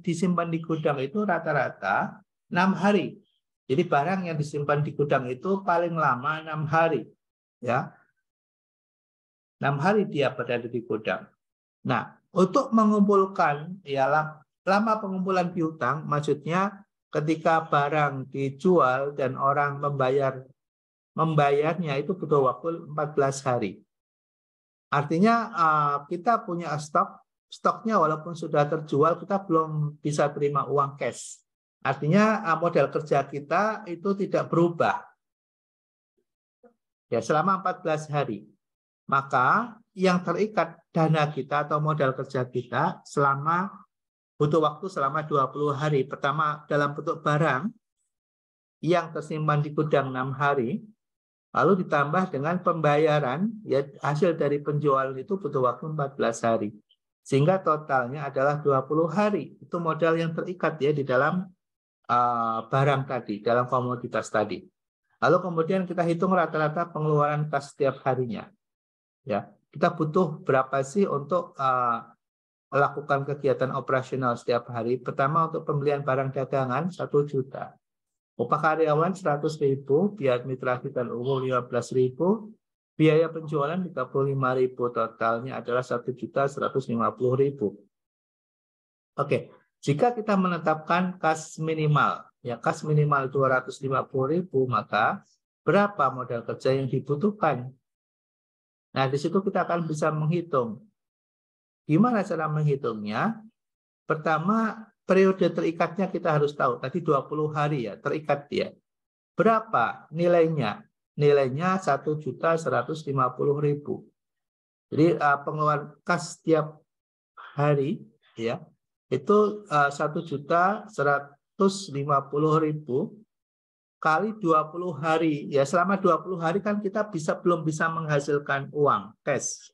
S1: disimpan di gudang itu rata-rata 6 hari. Jadi barang yang disimpan di gudang itu paling lama 6 hari. Ya. 6 hari dia berada di gudang. Nah, untuk mengumpulkan, ya lama pengumpulan piutang, maksudnya ketika barang dijual dan orang membayarnya itu butuh waktu 14 hari. Artinya kita punya stoknya walaupun sudah terjual, kita belum bisa terima uang cash. Artinya modal kerja kita itu tidak berubah. Ya, selama 14 hari. Maka yang terikat dana kita atau modal kerja kita butuh waktu selama 20 hari. Pertama dalam bentuk barang yang tersimpan di gudang 6 hari, lalu ditambah dengan pembayaran, ya hasil dari penjualan itu butuh waktu 14 hari. Sehingga totalnya adalah 20 hari. Itu modal yang terikat ya di dalam barang tadi, dalam komoditas tadi. Lalu kemudian kita hitung rata-rata pengeluaran kas setiap harinya. Ya, kita butuh berapa sih untuk melakukan kegiatan operasional setiap hari? Pertama untuk pembelian barang dagangan 1 juta. Upah karyawan 100.000, biaya mitra kita umum 15.000, biaya penjualan 35.000, totalnya adalah 1.150.000. Oke. Jika kita menetapkan kas minimal, ya kas minimal 250.000, maka berapa modal kerja yang dibutuhkan? Nah, di situ kita akan bisa menghitung. Gimana cara menghitungnya? Pertama, periode terikatnya kita harus tahu. Tadi 20 hari ya, terikat dia. Berapa nilainya? Nilainya 1.150.000. Jadi pengeluaran kas setiap hari ya itu 1.150.000 kali 20 hari. Ya, selama 20 hari kan kita belum bisa menghasilkan uang cash.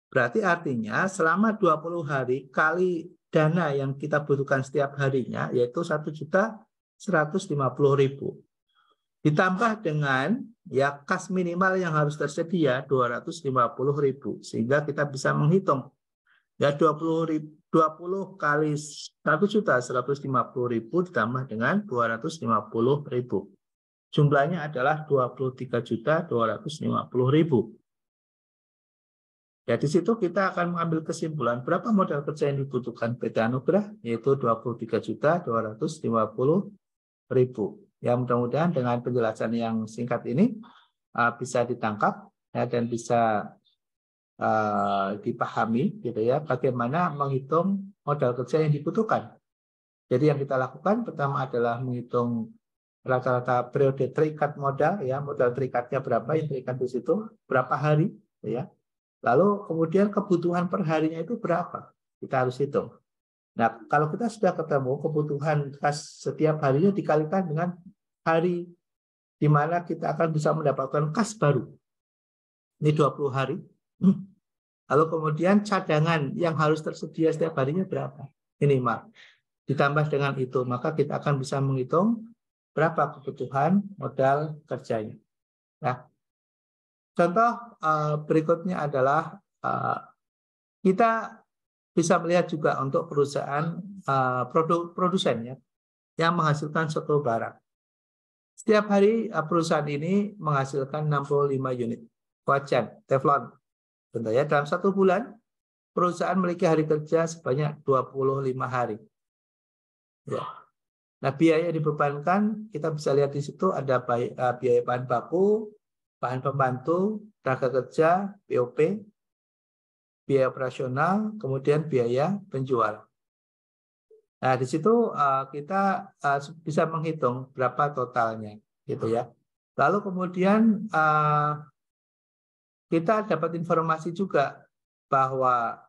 S1: Berarti artinya selama 20 hari kali dana yang kita butuhkan setiap harinya yaitu 1.150.000. Ditambah dengan ya kas minimal yang harus tersedia 250.000 sehingga kita bisa menghitung ya 20 kali 1.150.000 ditambah dengan 250.000. Jumlahnya adalah 23.250.000. Ya, di situ kita akan mengambil kesimpulan berapa modal kerja yang dibutuhkan PT Anugrah, yaitu 23.250.000. Ya, mudah-mudahan dengan penjelasan yang singkat ini bisa ditangkap ya, dan bisa dipahami gitu ya bagaimana menghitung modal kerja yang dibutuhkan. Jadi yang kita lakukan pertama adalah menghitung rata-rata periode terikat modal ya, modal terikatnya berapa yang terikat di situ, berapa hari ya. Lalu kemudian kebutuhan per harinya itu berapa? Kita harus hitung. Nah, kalau kita sudah ketemu kebutuhan kas setiap harinya dikalikan dengan hari di mana kita akan bisa mendapatkan kas baru. Ini 20 hari. Lalu kemudian cadangan yang harus tersedia setiap harinya berapa? Minimal. Ditambah dengan itu, maka kita akan bisa menghitung berapa kebutuhan modal kerjanya. Nah, contoh berikutnya adalah kita bisa melihat juga untuk perusahaan produsen ya, yang menghasilkan suatu barang. Setiap hari perusahaan ini menghasilkan 65 unit wajan teflon. Contoh ya, dalam 1 bulan perusahaan memiliki hari kerja sebanyak 25 hari. Ya. Nah, biaya yang dibebankan kita bisa lihat di situ ada biaya bahan baku, bahan pembantu, tenaga kerja, BOP, biaya operasional, kemudian biaya penjualan. Nah, di situ kita bisa menghitung berapa totalnya, gitu ya. Lalu kemudian kita dapat informasi juga bahwa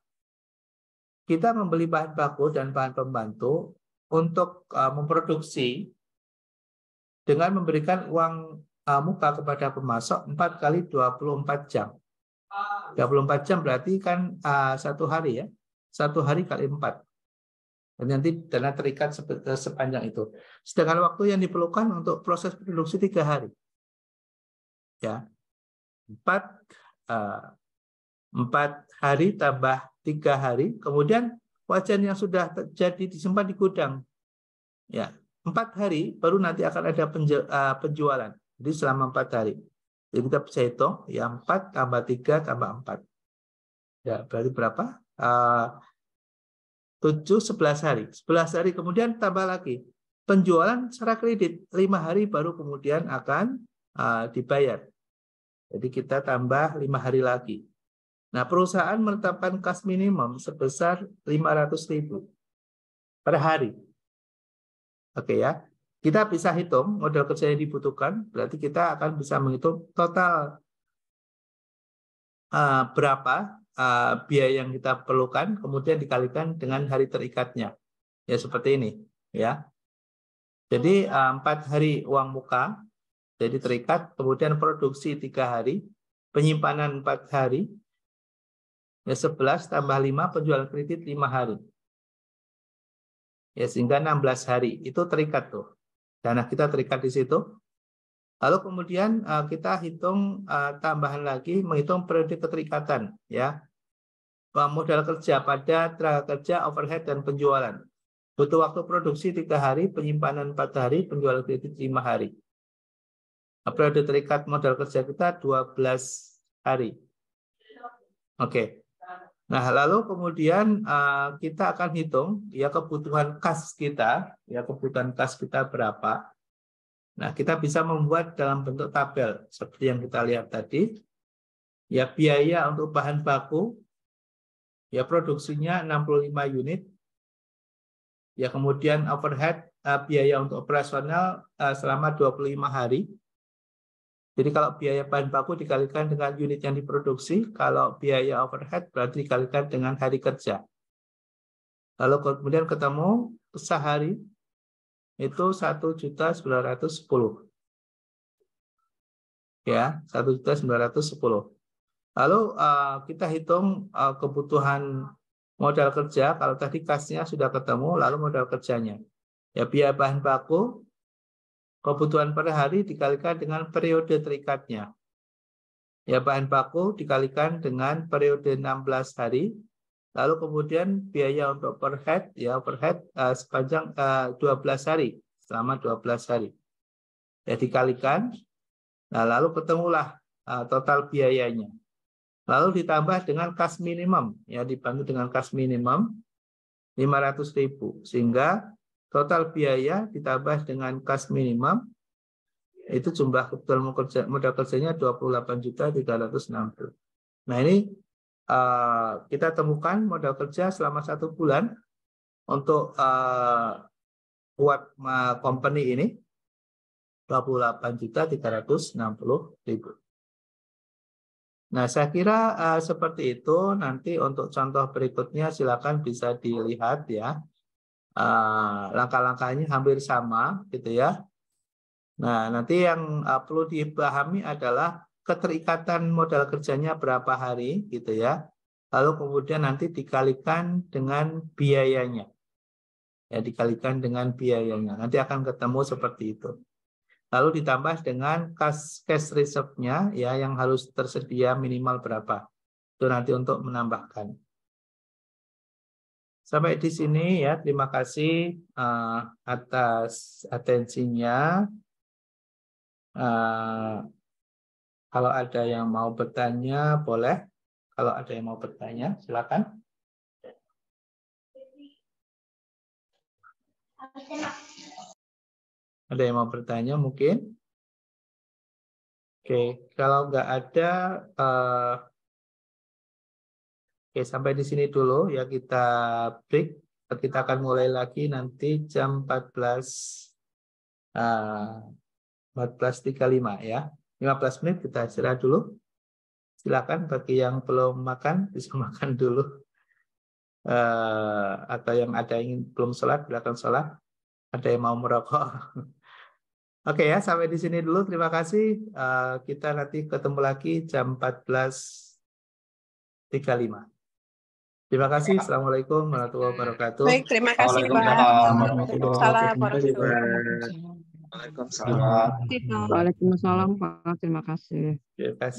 S1: kita membeli bahan baku dan bahan pembantu untuk memproduksi dengan memberikan uang muka kepada pemasok 4 kali 24 jam. 24 jam berarti kan 1 hari ya. 1 hari kali 4. Dan nanti dana terikat sepanjang itu. Sedangkan waktu yang diperlukan untuk proses produksi 3 hari. Ya. 4 hari tambah 3 hari, kemudian wajan yang sudah terjadi disimpan di gudang. Ya, 4 hari baru nanti akan ada penjualan. Jadi selama 4 hari. Jadi kita bisa hitung, ya 4 tambah 3 tambah 4. Ya, berarti berapa? 7, 11 hari. 11 hari kemudian tambah lagi. Penjualan secara kredit, 5 hari baru kemudian akan dibayar. Jadi kita tambah 5 hari lagi. Nah, perusahaan menetapkan kas minimum sebesar 500.000 per hari. Oke ya. Kita bisa hitung modal kerja yang dibutuhkan, berarti kita akan bisa menghitung total berapa biaya yang kita perlukan, kemudian dikalikan dengan hari terikatnya. Ya, seperti ini. Ya. Jadi 4 hari uang muka, jadi terikat, kemudian produksi 3 hari, penyimpanan 4 hari, ya 11 tambah 5, penjualan kredit 5 hari. Ya, sehingga 16 hari. Itu terikat tuh. Dana kita terikat di situ. Lalu kemudian kita hitung tambahan lagi, menghitung periode keterikatan. Ya. Modal kerja pada tenaga kerja, overhead, dan penjualan. Butuh waktu produksi 3 hari, penyimpanan 4 hari, penjualan kredit 5 hari. Periode terikat modal kerja kita 12 hari. Oke. Nah, lalu kemudian kita akan hitung ya kebutuhan kas kita, ya kebutuhan kas kita berapa. Nah, kita bisa membuat dalam bentuk tabel seperti yang kita lihat tadi. Ya, biaya untuk bahan baku ya produksinya 65 unit. Ya, kemudian overhead biaya untuk operasional selama 25 hari. Jadi kalau biaya bahan baku dikalikan dengan unit yang diproduksi, kalau biaya overhead berarti dikalikan dengan hari kerja. Lalu kemudian ketemu sehari itu 1.910. Ya, 1.910. Lalu kita hitung kebutuhan modal kerja, kalau tadi kasnya sudah ketemu, lalu modal kerjanya. Ya, biaya bahan baku, kebutuhan per hari dikalikan dengan periode terikatnya. Ya, bahan baku dikalikan dengan periode 16 hari. Lalu kemudian biaya untuk overhead, ya overhead sepanjang 12 hari, selama 12 hari. Ya, dikalikan. Nah, lalu ketemulah total biayanya. Lalu ditambah dengan kas minimum, ya dibantu dengan kas minimum 500.000, sehingga total biaya ditambah dengan kas minimum itu jumlah kebutuhan modal kerjanya 28.360. Nah, ini kita temukan modal kerja selama 1 bulan untuk buat company ini 28.360.000. Nah, saya kira seperti itu. Nanti untuk contoh berikutnya silakan bisa dilihat ya. Langkah-langkahnya hampir sama gitu ya. Nah, nanti yang perlu dipahami adalah keterikatan modal kerjanya berapa hari gitu ya. Lalu kemudian nanti dikalikan dengan biayanya. Ya, dikalikan dengan biayanya. Nanti akan ketemu seperti itu. lalu ditambah dengan cash reserve-nya ya yang harus tersedia minimal berapa. Itu nanti untuk menambahkan. Sampai di sini ya, terima kasih atas atensinya. Kalau ada yang mau bertanya boleh. Kalau ada yang mau bertanya silakan. Ada yang mau bertanya mungkin? Oke, kalau nggak ada, oke sampai di sini dulu ya kita break. Kita akan mulai lagi nanti jam 14.35 ya. 15 menit kita istirahat dulu. Silakan bagi yang belum makan bisa makan dulu. Atau yang ada yang belum sholat silakan sholat. Ada yang mau merokok. Oke ya, sampai di sini dulu. Terima kasih. Kita nanti ketemu lagi jam 14.35. Terima kasih. Assalamualaikum warahmatullahi wabarakatuh.
S7: Baik, terima kasih Pak. Waalaikumsalam warahmatullahi wabarakatuh.
S8: Waalaikumsalam.
S3: Waalaikumsalam Pak. Terima kasih.
S1: Terima kasih.